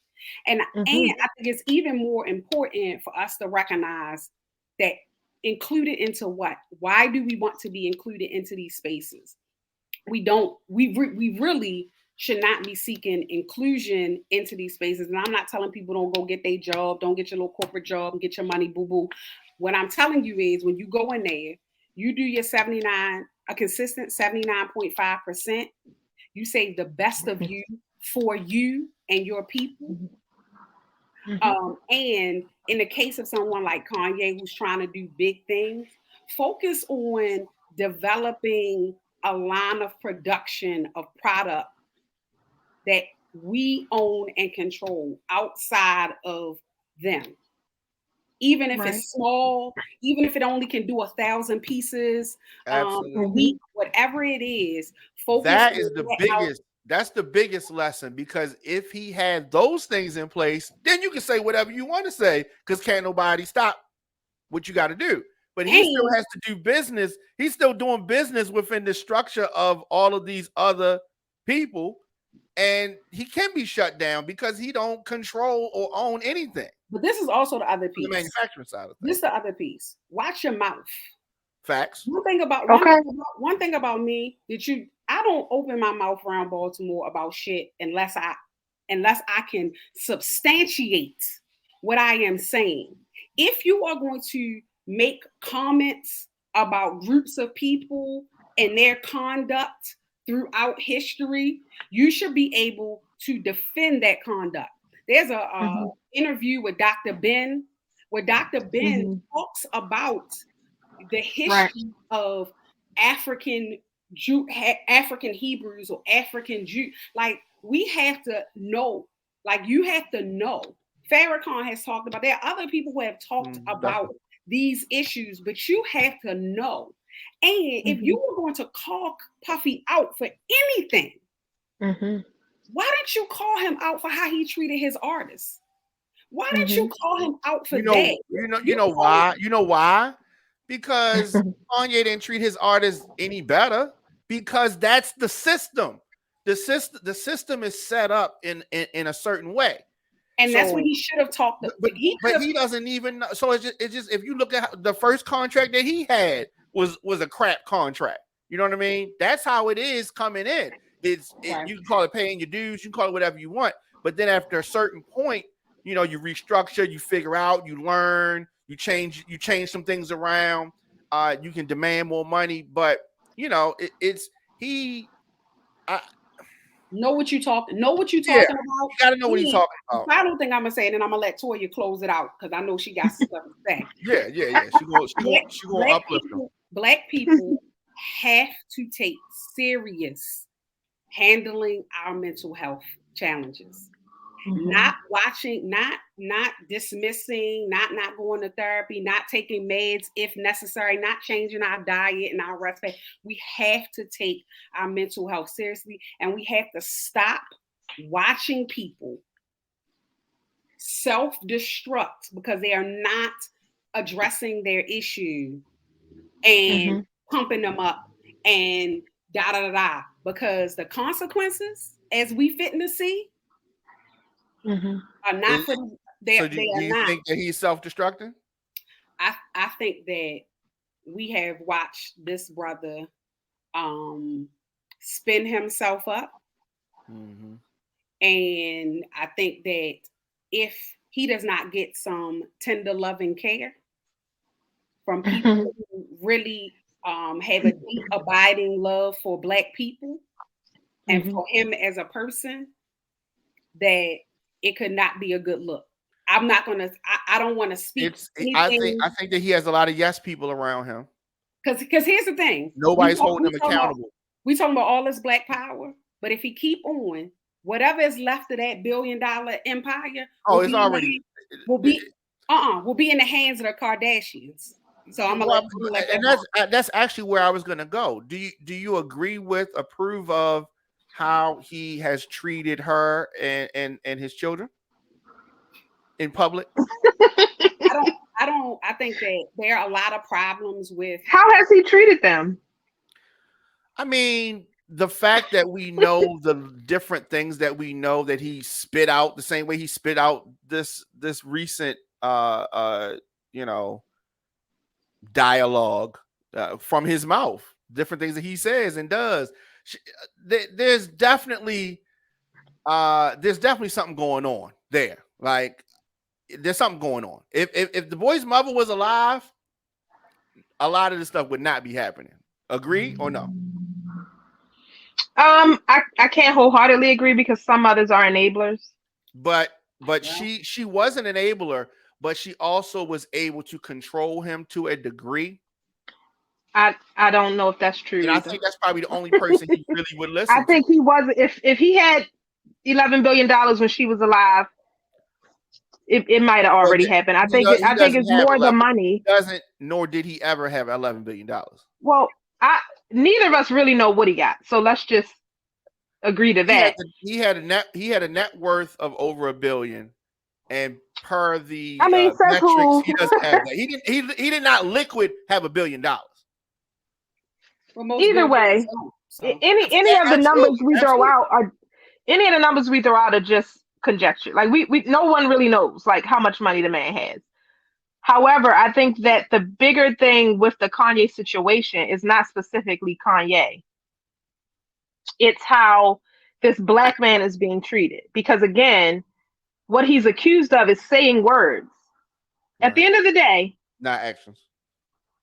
S3: And I think it's even more important for us to recognize that included into what? Why do we want to be included into these spaces? We really should not be seeking inclusion into these spaces. And I'm not telling people don't go get their job, don't get your little corporate job and get your money, boo-boo. What I'm telling you is when you go in there, you do your a consistent 79.5%. You save the best of you for you and your people. And in the case of someone like Kanye, who's trying to do big things, focus on developing a line of production of product that we own and control outside of them. Even if it's small, even if it only can do 1,000 pieces a week, whatever it is, focus.
S2: That is the biggest. That's the biggest lesson, because if he had those things in place, then you can say whatever you want to say, because can't nobody stop what you got to do. But he still has to do business. He's still doing business within the structure of all of these other people, and he can be shut down because he don't control or own anything.
S3: But this is also the other piece.
S2: The manufacturing side of things.
S3: This is the other piece. Watch your mouth.
S2: Facts.
S3: One thing about me that I don't open my mouth around Baltimore about shit unless I can substantiate what I am saying. If you are going to make comments about groups of people and their conduct throughout history, you should be able to defend that conduct. There's a interview with Dr. Ben, where Dr. Ben talks about the history of African Hebrews or African Jews. Like, we have to know, like, you have to know. Farrakhan has talked about, there are other people who have talked about these issues, but you have to know. And if you were going to call Puffy out for anything, why didn't you call him out for how he treated his artists? Why didn't you call him out for that?
S2: You know why? You know why? Because Kanye didn't treat his artists any better, because that's the system. The system is set up in a certain way.
S3: And that's what he should have talked about.
S2: But he doesn't even know. So it's just if you look at the first contract that he had was a crap contract. You know what I mean? That's how it is coming in. You can call it paying your dues, you can call it whatever you want. But then after a certain point, you restructure, you figure out, you learn, you change some things around. You can demand more money, but know what you're talking about. You
S3: gotta
S2: know what he's talking about.
S3: I don't think I'm gonna say it, and I'm gonna let Toya close it out because I know she got stuff to say.
S2: Yeah. She gonna uplift them.
S3: Black people have to take serious handling our mental health challenges. Not watching, not dismissing, not going to therapy, not taking meds if necessary, not changing our diet and our rest. We have to take our mental health seriously, and we have to stop watching people self-destruct because they are not addressing their issue and pumping them up and da-da-da-da. Because the consequences, as we fitting to see, are not for they
S2: So
S3: are
S2: do you
S3: not.
S2: think that he's self-destructing?
S3: I think that we have watched this brother spin himself up.
S2: Mm-hmm.
S3: And I think that if he does not get some tender loving care from people who really have a deep abiding love for Black people and for him as a person, that it could not be a good look. I'm not gonna. I don't want to speak.
S2: I think that he has a lot of yes people around him.
S3: Because here's the thing.
S2: Nobody's holding him accountable.
S3: We talking about all this Black power, but if he keep on, whatever is left of that $1 billion empire, will be in the hands of the Kardashians. So I'm gonna
S2: that's actually where I was gonna go. Do you agree with, approve of how he has treated her and his children in public?
S3: I think that there are a lot of problems with
S4: how has he treated them.
S2: I mean, the fact that we know the different things that we know that he spit out the same way he spit out this recent dialogue from his mouth, different things that he says and does. There's definitely something going on there. Like, there's something going on. If the boy's mother was alive, a lot of this stuff would not be happening. Agree or no?
S4: I can't wholeheartedly agree because some mothers are enablers.
S2: But she was an enabler, but she also was able to control him to a degree.
S4: I don't know if that's true.
S2: And I think that's probably the only person he really would listen
S4: I think he was. If he had $11 billion when she was alive, it might have already happened. I think it's more the money.
S2: Nor did he ever have $11 billion.
S4: Well, neither of us really know what he got, so let's just agree to that.
S2: He had a net worth of over $1 billion, and per the metrics, he doesn't have that. He did not liquid have $1 billion.
S4: Either way, any of the numbers we throw out are just conjecture. Like we no one really knows like how much money the man has. However, I think that the bigger thing with the Kanye situation is not specifically Kanye. It's how this Black man is being treated. Because again, what he's accused of is saying words. Right. At the end of the day,
S2: not actions.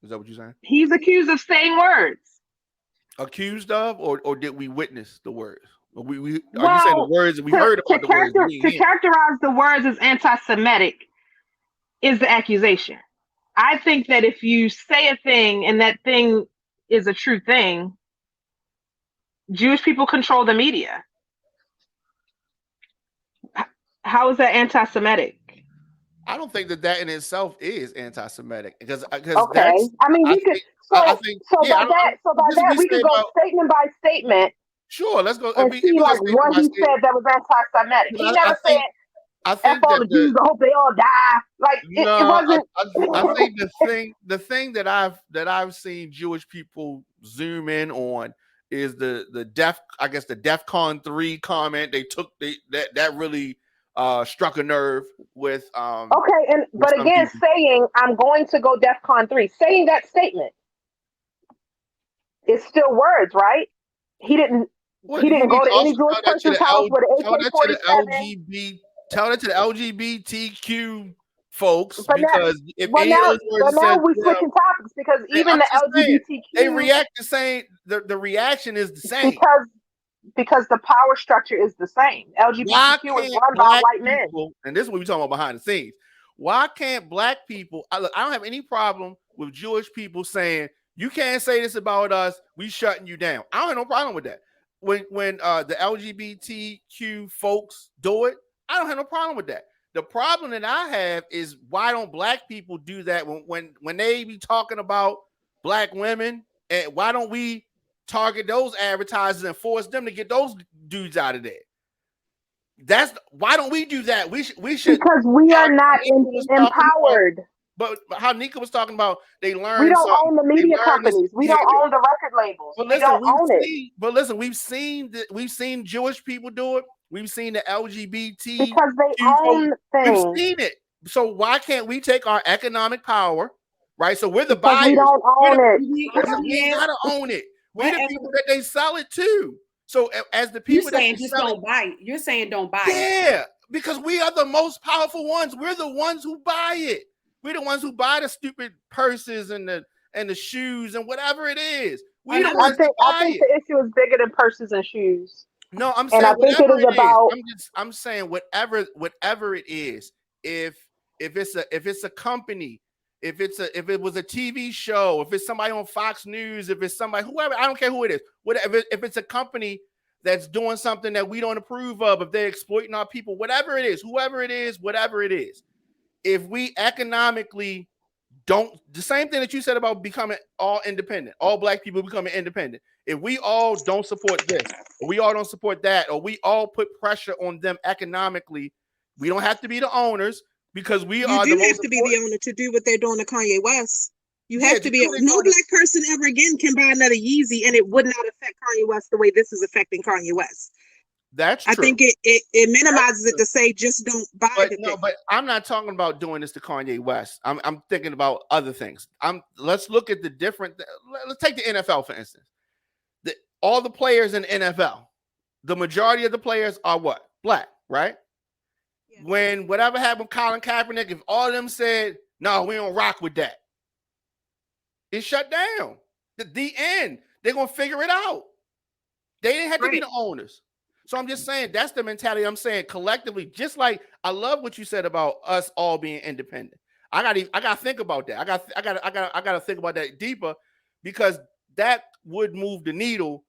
S2: Is that what you're saying?
S4: He's accused of saying words.
S2: Accused of, or did we witness the words? Are you saying the words that we heard about the words?
S4: To characterize the words as anti-Semitic is the accusation. I think that if you say a thing and that thing is a true thing, Jewish people control the media. How is that anti-Semitic?
S2: I don't think that in itself is anti-Semitic because
S4: okay. I mean, we could. By that we could go statement by statement.
S2: Sure, let's go.
S4: And see like what he said that was anti-Semitic. He never said.
S2: I think
S4: all the Jews. I hope they all die. Like it wasn't.
S2: I think the thing that I've seen Jewish people zoom in on is the DEFCON 3 comment they took. That really struck a nerve with.
S4: Okay, but again, people saying I'm going to go DEFCON 3, saying that statement is still words, right? He didn't. He didn't go to any Jewish person's house with an AK-47.
S2: Tell that to the LGBTQ folks
S4: but
S2: because
S4: now we're switching topics because even the LGBTQ
S2: they react the same. The reaction is the same
S4: because the power structure is the same. LGBTQ is run by white men,
S2: and this is what we're talking about behind the scenes. Why can't Black people? I don't have any problem with Jewish people saying you can't say this about us. We shutting you down. I don't have no problem with that. When the LGBTQ folks do it, I don't have no problem with that. The problem that I have is why don't Black people do that when they be talking about Black women, and why don't we target those advertisers and force them to get those dudes out of there? Why don't we do that? We should
S4: because we are not empowered.
S2: But how Nneka was talking about, they learn.
S4: We don't own the media companies. We don't own the record labels.
S2: But listen, we don't own it. But listen, we've seen Jewish people do it. We've seen the LGBT.
S4: Because they own things.
S2: We've seen it. So why can't we take our economic power, right? So we're the
S4: Because
S2: buyers.
S4: we don't own it.
S2: We ain't gotta own it. We're the people that they sell it to. So as the people
S3: you're saying just don't buy it. You're saying don't buy it.
S2: Yeah, because we are the most powerful ones. We're the ones who buy it. We're the ones who buy the stupid purses and the shoes and whatever it is. I think
S4: the issue is bigger than purses and shoes.
S2: No, I'm saying whatever it is. I'm saying whatever it is. If it's a company, if it was a TV show, if it's somebody on Fox News, if it's somebody, whoever, I don't care who it is, whatever, if it's a company that's doing something that we don't approve of, if they're exploiting our people, whatever it is, whoever it is, whatever it is, if we economically don't, the same thing that you said about becoming all independent, all black people becoming independent, if we all don't support this, or we all don't support that, or we all put pressure on them economically, we don't have to be the owners, because we are the most.
S5: You do have to be the owner to do what they're doing to Kanye West. You have to be. No black person ever again can buy another Yeezy, and it would not affect Kanye West the way this is affecting Kanye West.
S2: That's true.
S5: I think it minimizes it to say just don't buy it.
S2: No, but I'm not talking about doing this to Kanye West. I'm thinking about other things. Let's look at the different. Let's take the NFL for instance. All the players in the NFL, the majority of the players are what? Black, right? Yeah. When whatever happened with Colin Kaepernick, if all of them said, no, we don't rock with that, it shut down. The end. They're going to figure it out. They didn't have to be the owners. So I'm just saying that's the mentality. I'm saying collectively, just like I love what you said about us all being independent. I got to think about that. I got to think about that deeper, because that would move the needle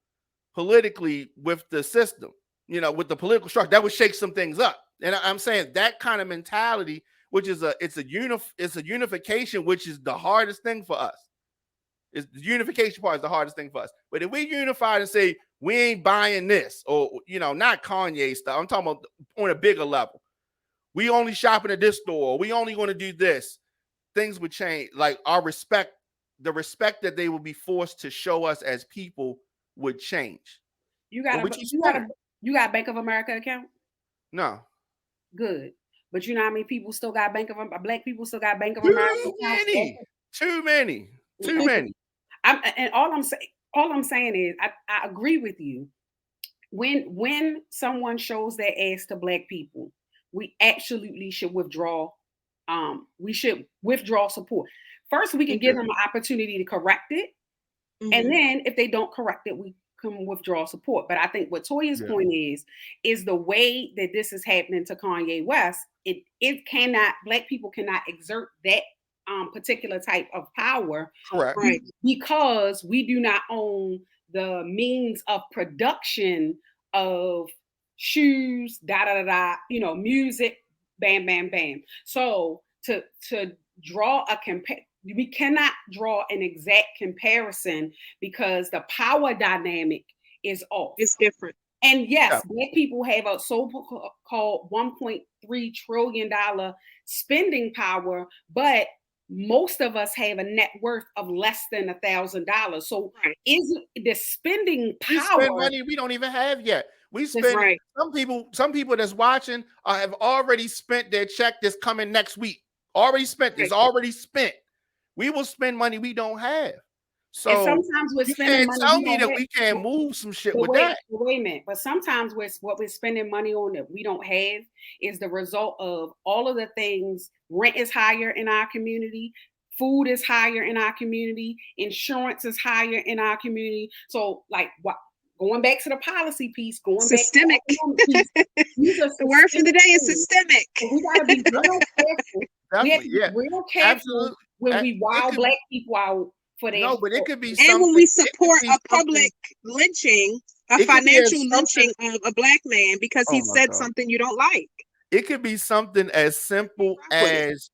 S2: politically with the system, with the political structure. That would shake some things up. And I'm saying that kind of mentality, which is it's a unification, which is the hardest thing for us. The unification part is the hardest thing for us. But if we unify and say we ain't buying this, or not Kanye stuff, I'm talking about on a bigger level. We only shopping at this store. We only going to do this. Things would change. Like the respect that they would be forced to show us as people would change.
S3: You got a Bank of America account?
S2: No.
S3: Good. But you know how many people still got black people still got Bank of America accounts?
S2: Too many.
S3: And all I'm saying is I agree with you. When someone shows their ass to black people, we absolutely should withdraw. We should withdraw support. First, we can give them an opportunity to correct it. Mm-hmm. And then if they don't correct it, we can withdraw support. But I think what Toya's point is the way that this is happening to Kanye West, black people cannot exert that particular type of power.
S2: Correct.
S3: Right. Because we do not own the means of production of shoes, music, bam, bam, bam. So to draw we cannot draw an exact comparison, because the power dynamic is off.
S5: It's different.
S3: And yes, black people have a so-called $1.3 trillion spending power, but most of us have a net worth of less than $1,000. So isn't the spending power?
S2: We spend money we don't even have yet. We spend some people that's watching have already spent their check that's coming next week. Already spent. It's already spent. We will spend money we don't have. So
S3: and sometimes we're spending money.
S2: Tell me that we can't move some shit with that.
S3: Wait a minute. But sometimes what we're spending money on that we don't have is the result of all of the things. Rent is higher in our community. Food is higher in our community. Insurance is higher in our community. So going back to the policy piece,
S5: systemic. The word for the day is systemic.
S3: So we got to be real careful. We have to be real careful when we wild black people out for their.
S2: No, but it could be.
S5: And when we support a public lynching, a financial lynching of a black man because he said something you don't like.
S2: It could be something as simple as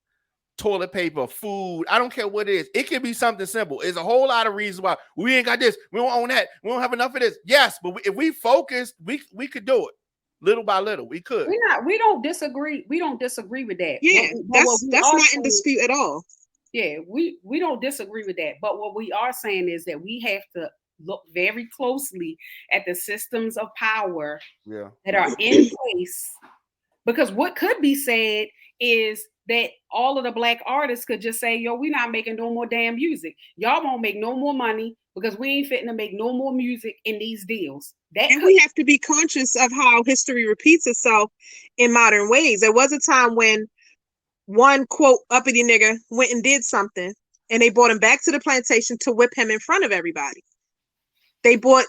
S2: toilet paper, food. I don't care what it is. It could be something simple. There's a whole lot of reasons why we ain't got this. We don't own that. We don't have enough of this. Yes, but if we focus, we could do it little by little. We could.
S3: We don't disagree. We don't disagree with that.
S5: Yeah, that's not in dispute at all.
S3: Yeah, we don't disagree with that. But what we are saying is that we have to look very closely at the systems of power that are
S2: Yeah.
S3: in place. Because what could be said is that all of the Black artists could just say, yo, we're not making no more damn music. Y'all won't make no more money because we ain't fitting to make no more music in these deals.
S5: And we have to be conscious of how history repeats itself in modern ways. There was a time when one, quote, uppity nigga went and did something, and they brought him back to the plantation to whip him in front of everybody. They brought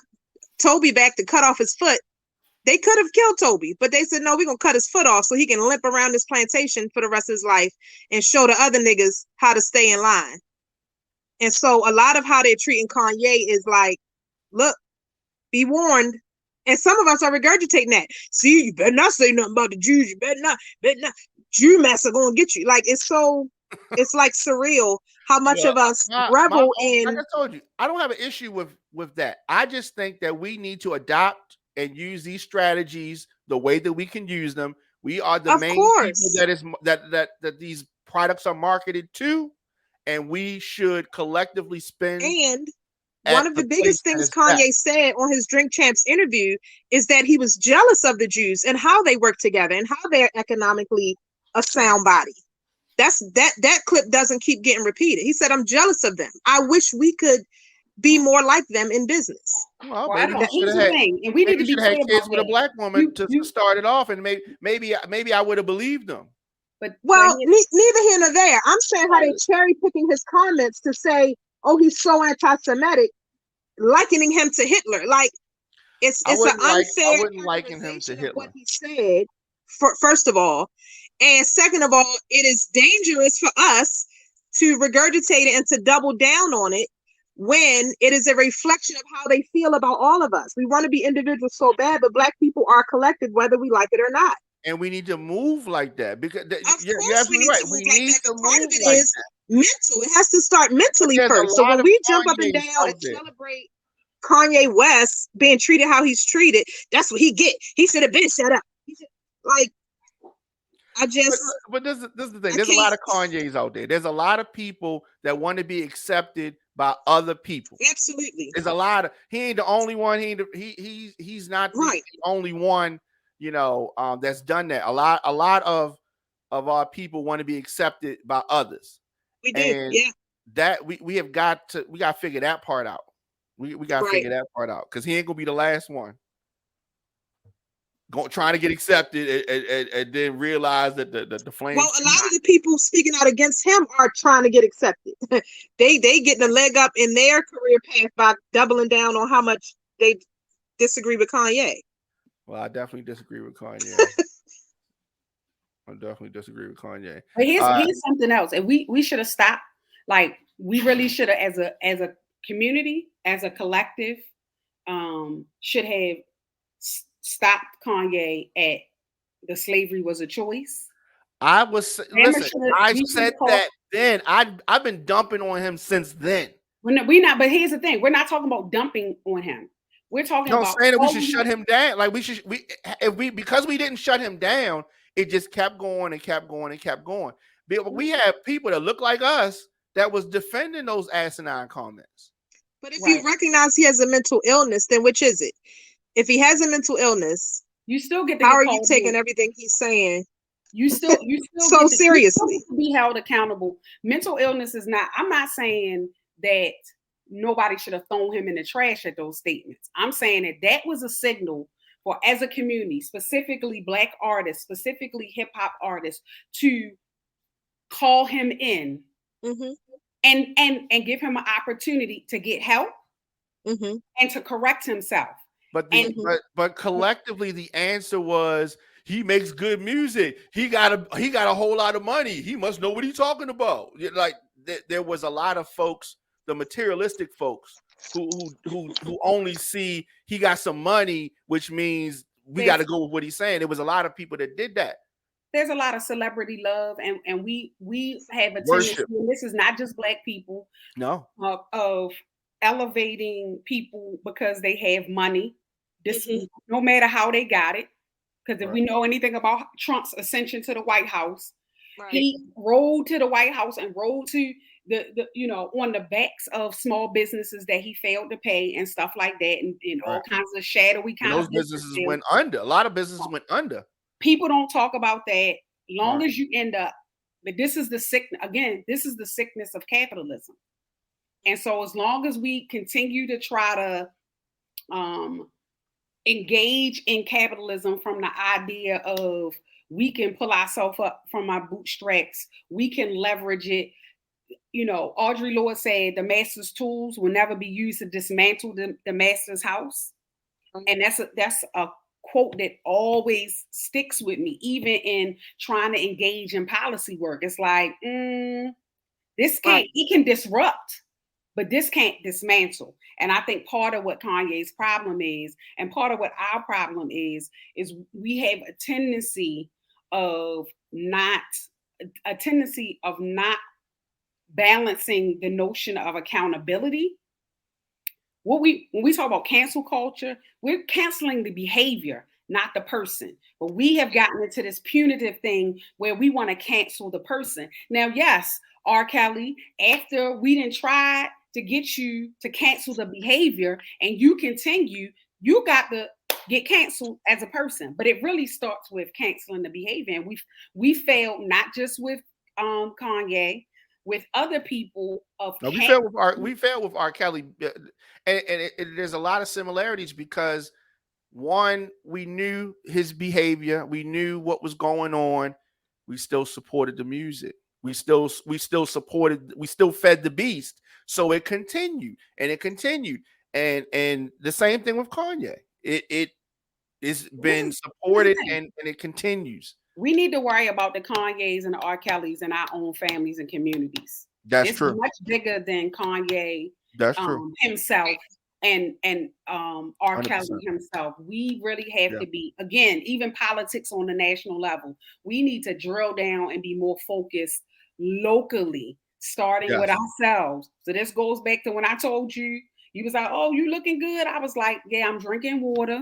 S5: Toby back to cut off his foot. They could have killed Toby, but they said, no, we're going to cut his foot off so he can limp around this plantation for the rest of his life and show the other niggas how to stay in line. And so a lot of how they're treating Kanye is like, look, be warned. And some of us are regurgitating that. See, you better not say nothing about the Jews. You better not. Jew mess are going to get you. Like, it's like surreal how much of us revel in.
S2: Like I told you, I don't have an issue with that. I just think that we need to adopt and use these strategies the way that we can use them. We are the main people that these products are marketed to, and we should collectively spend.
S5: And one of the biggest things Kanye said on his Drink Champs interview is that he was jealous of the Jews and how they work together and how they're economically a sound body. That clip doesn't keep getting repeated. He said, I'm jealous of them. I wish we could be more like them in business.
S2: Well, maybe we should have had kids with a Black woman to start it off, and maybe I would have believed them.
S3: But
S5: neither here nor there. I'm saying how they cherry picking his comments to say, "Oh, he's so anti-Semitic," likening him to Hitler. Like it's an unfair.
S2: I wouldn't liken him to Hitler.
S5: What he said, first of all, and second of all, it is dangerous for us to regurgitate it and to double down on it when it is a reflection of how they feel about all of us. We want to be individuals so bad, but Black people are collective, whether we like it or not.
S2: And we need to move like that because you're
S5: absolutely
S2: right. We need to move
S5: part of it
S2: like
S5: is mental. It has to start mentally first. So when we jump up and down and celebrate Kanye West being treated how he's treated, that's what he get. He should have been shut up.
S2: But this is the thing. There's a lot of Kanyes out there. There's a lot of people that want to be accepted by other people.
S5: Absolutely.
S2: There's a lot of. He ain't the only one. He's not the only one. That's done that. A lot of our people want to be accepted by others.
S5: We do.
S2: And that we have got to figure that part out. We got to figure that part out because he ain't gonna be the last one. Trying to get accepted and then realize that the flames.
S5: Well, a lot of the people speaking out against him are trying to get accepted. they getting a leg up in their career path by doubling down on how much they disagree with Kanye.
S2: Well, I definitely disagree with Kanye.
S3: But here's something else, and we should have stopped. Like we really should have, as a community, as a collective, should have stopped Kanye at the slavery was a choice.
S2: I said that then. I've been dumping on him since then.
S3: We're not, but here's the thing: we're not talking about dumping on him. We're talking about
S2: saying that we should shut him down. Like because we didn't shut him down, it just kept going and kept going and kept going. But we have people that look like us that was defending those asinine comments.
S5: But if you recognize he has a mental illness, then which is it? If he has a mental illness,
S3: you still get.
S5: How are you taking everything he's saying?
S3: You still
S5: so seriously
S3: be held accountable. Mental illness is not. I'm not saying that nobody should have thrown him in the trash at those statements. I'm saying that was a signal for, as a community, specifically Black artists, specifically hip hop artists, to call him in and give him an opportunity to get help and to correct himself.
S2: But collectively, the answer was he makes good music. He got a whole lot of money. He must know what he's talking about. Like there was a lot of folks, the materialistic folks, who only see he got some money, which means we got to go with what he's saying. There was a lot of people that did that.
S3: There's a lot of celebrity love, and we have a tendency, and this is not just Black people.
S2: No,
S3: of elevating people because they have money. This no matter how they got it. Because if we know anything about Trump's ascension to the White House, he rode to the White House and rode to on the backs of small businesses that he failed to pay and stuff like that, and all kinds of shadowy
S2: And
S3: kind
S2: those
S3: of
S2: businesses went under. A lot of businesses went under.
S3: People don't talk about that. Long as you end up, but this is the sickness again. This is the sickness of capitalism. And so, as long as we continue to try to engage in capitalism from the idea of we can pull ourselves up from our bootstraps, we can leverage it. Audre Lorde said the master's tools will never be used to dismantle the master's house. And that's a quote that always sticks with me, even in trying to engage in policy work. It's like, this can't, it can disrupt, but this can't dismantle. And I think part of what Kanye's problem is, and part of what our problem is we have a tendency of not balancing the notion of accountability. When we talk about cancel culture, we're canceling the behavior, not the person. But we have gotten into this punitive thing where we want to cancel the person. Now, yes, R. Kelly, after we didn't try to get you to cancel the behavior and you continue, you got to get canceled as a person. But it really starts with canceling the behavior. And we failed not just with Kanye, with other people
S2: we failed with R. Kelly, and there's a lot of similarities because one, we knew his behavior, we knew what was going on, we still supported the music, we still supported, we still fed the beast, so it continued, and the same thing with Kanye. It's been supported and it continues.
S3: We need to worry about the Kanyes and the R. Kellys in our own families and communities.
S2: That's true.
S3: It's much bigger than Kanye himself and R. 100%. Kelly himself. We really have to be, again, even politics on the national level. We need to drill down and be more focused locally, starting with ourselves. So this goes back to when I told you, you was like, oh, you looking good. I was like, yeah, I'm drinking water.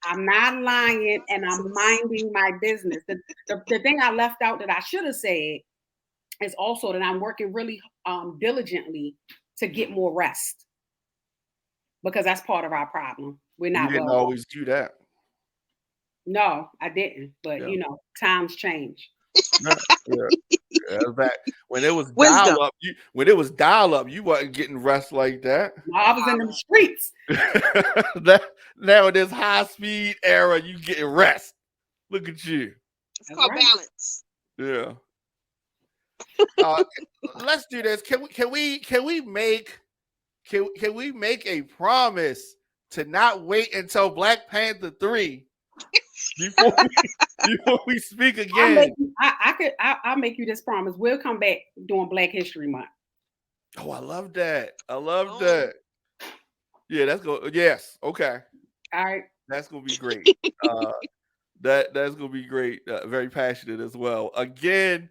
S3: I'm not lying, and I'm minding my business. The thing I left out that I should have said is also that I'm working really diligently to get more rest, because that's part of our problem. We're not.
S2: You didn't always do that.
S3: No, I didn't. But times change.
S2: Back when it was dial up, you wasn't getting rest like that.
S3: I was in the streets.
S2: Now in this high speed era, you getting rest. Look at you.
S5: It's called balance.
S2: Yeah. Let's do this. Can we make a promise to not wait until Black Panther 3 before we speak again?
S3: I'll make you this promise. We'll come back during Black History Month.
S2: Oh, I love that. That. Yeah, that's good. Yes. Okay.
S3: All right.
S2: That's gonna be great. That's gonna be great. Very passionate as well. Again,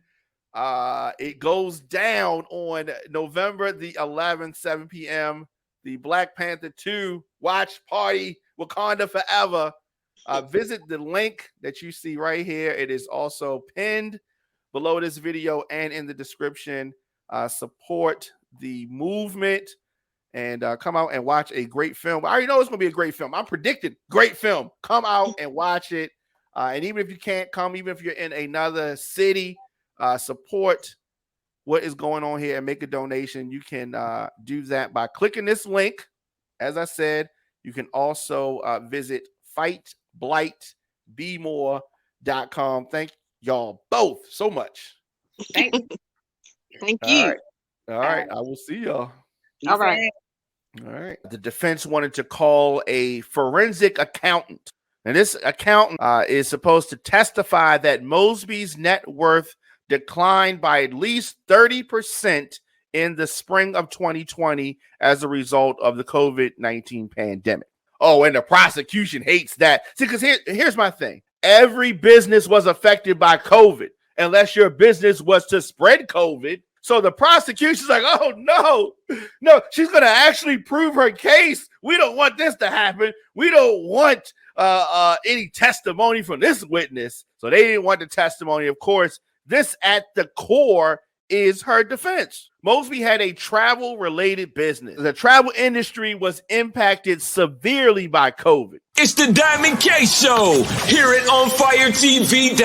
S2: it goes down on November the 11th, 7 p.m. The Black Panther 2 watch party, Wakanda Forever. Visit the link that you see right here. It is also pinned below this video and in the description. Support the movement and come out and watch a great film. I already know it's going to be a great film. I'm predicting great film. Come out and watch it. And even if you can't come, even if you're in another city, support what is going on here and make a donation. You can do that by clicking this link. As I said, you can also visit fightblightbmore.com. Thank y'all both so much.
S3: Thank you.
S5: Thank you.
S2: All right. I will see y'all.
S5: All right.
S2: All right. The defense wanted to call a forensic accountant. And this accountant is supposed to testify that Mosby's net worth declined by at least 30% in the spring of 2020 as a result of the COVID-19 pandemic. Oh, and the prosecution hates that. See, because here's my thing. Every business was affected by COVID, unless your business was to spread COVID. So the prosecution's like, oh, no, she's going to actually prove her case. We don't want this to happen. We don't want any testimony from this witness. So they didn't want the testimony. Of course, this at the core is her defense. Mosby had a travel-related business. The travel industry was impacted severely by COVID.
S1: It's the Diamond K Show. Hear it on FireTV.com.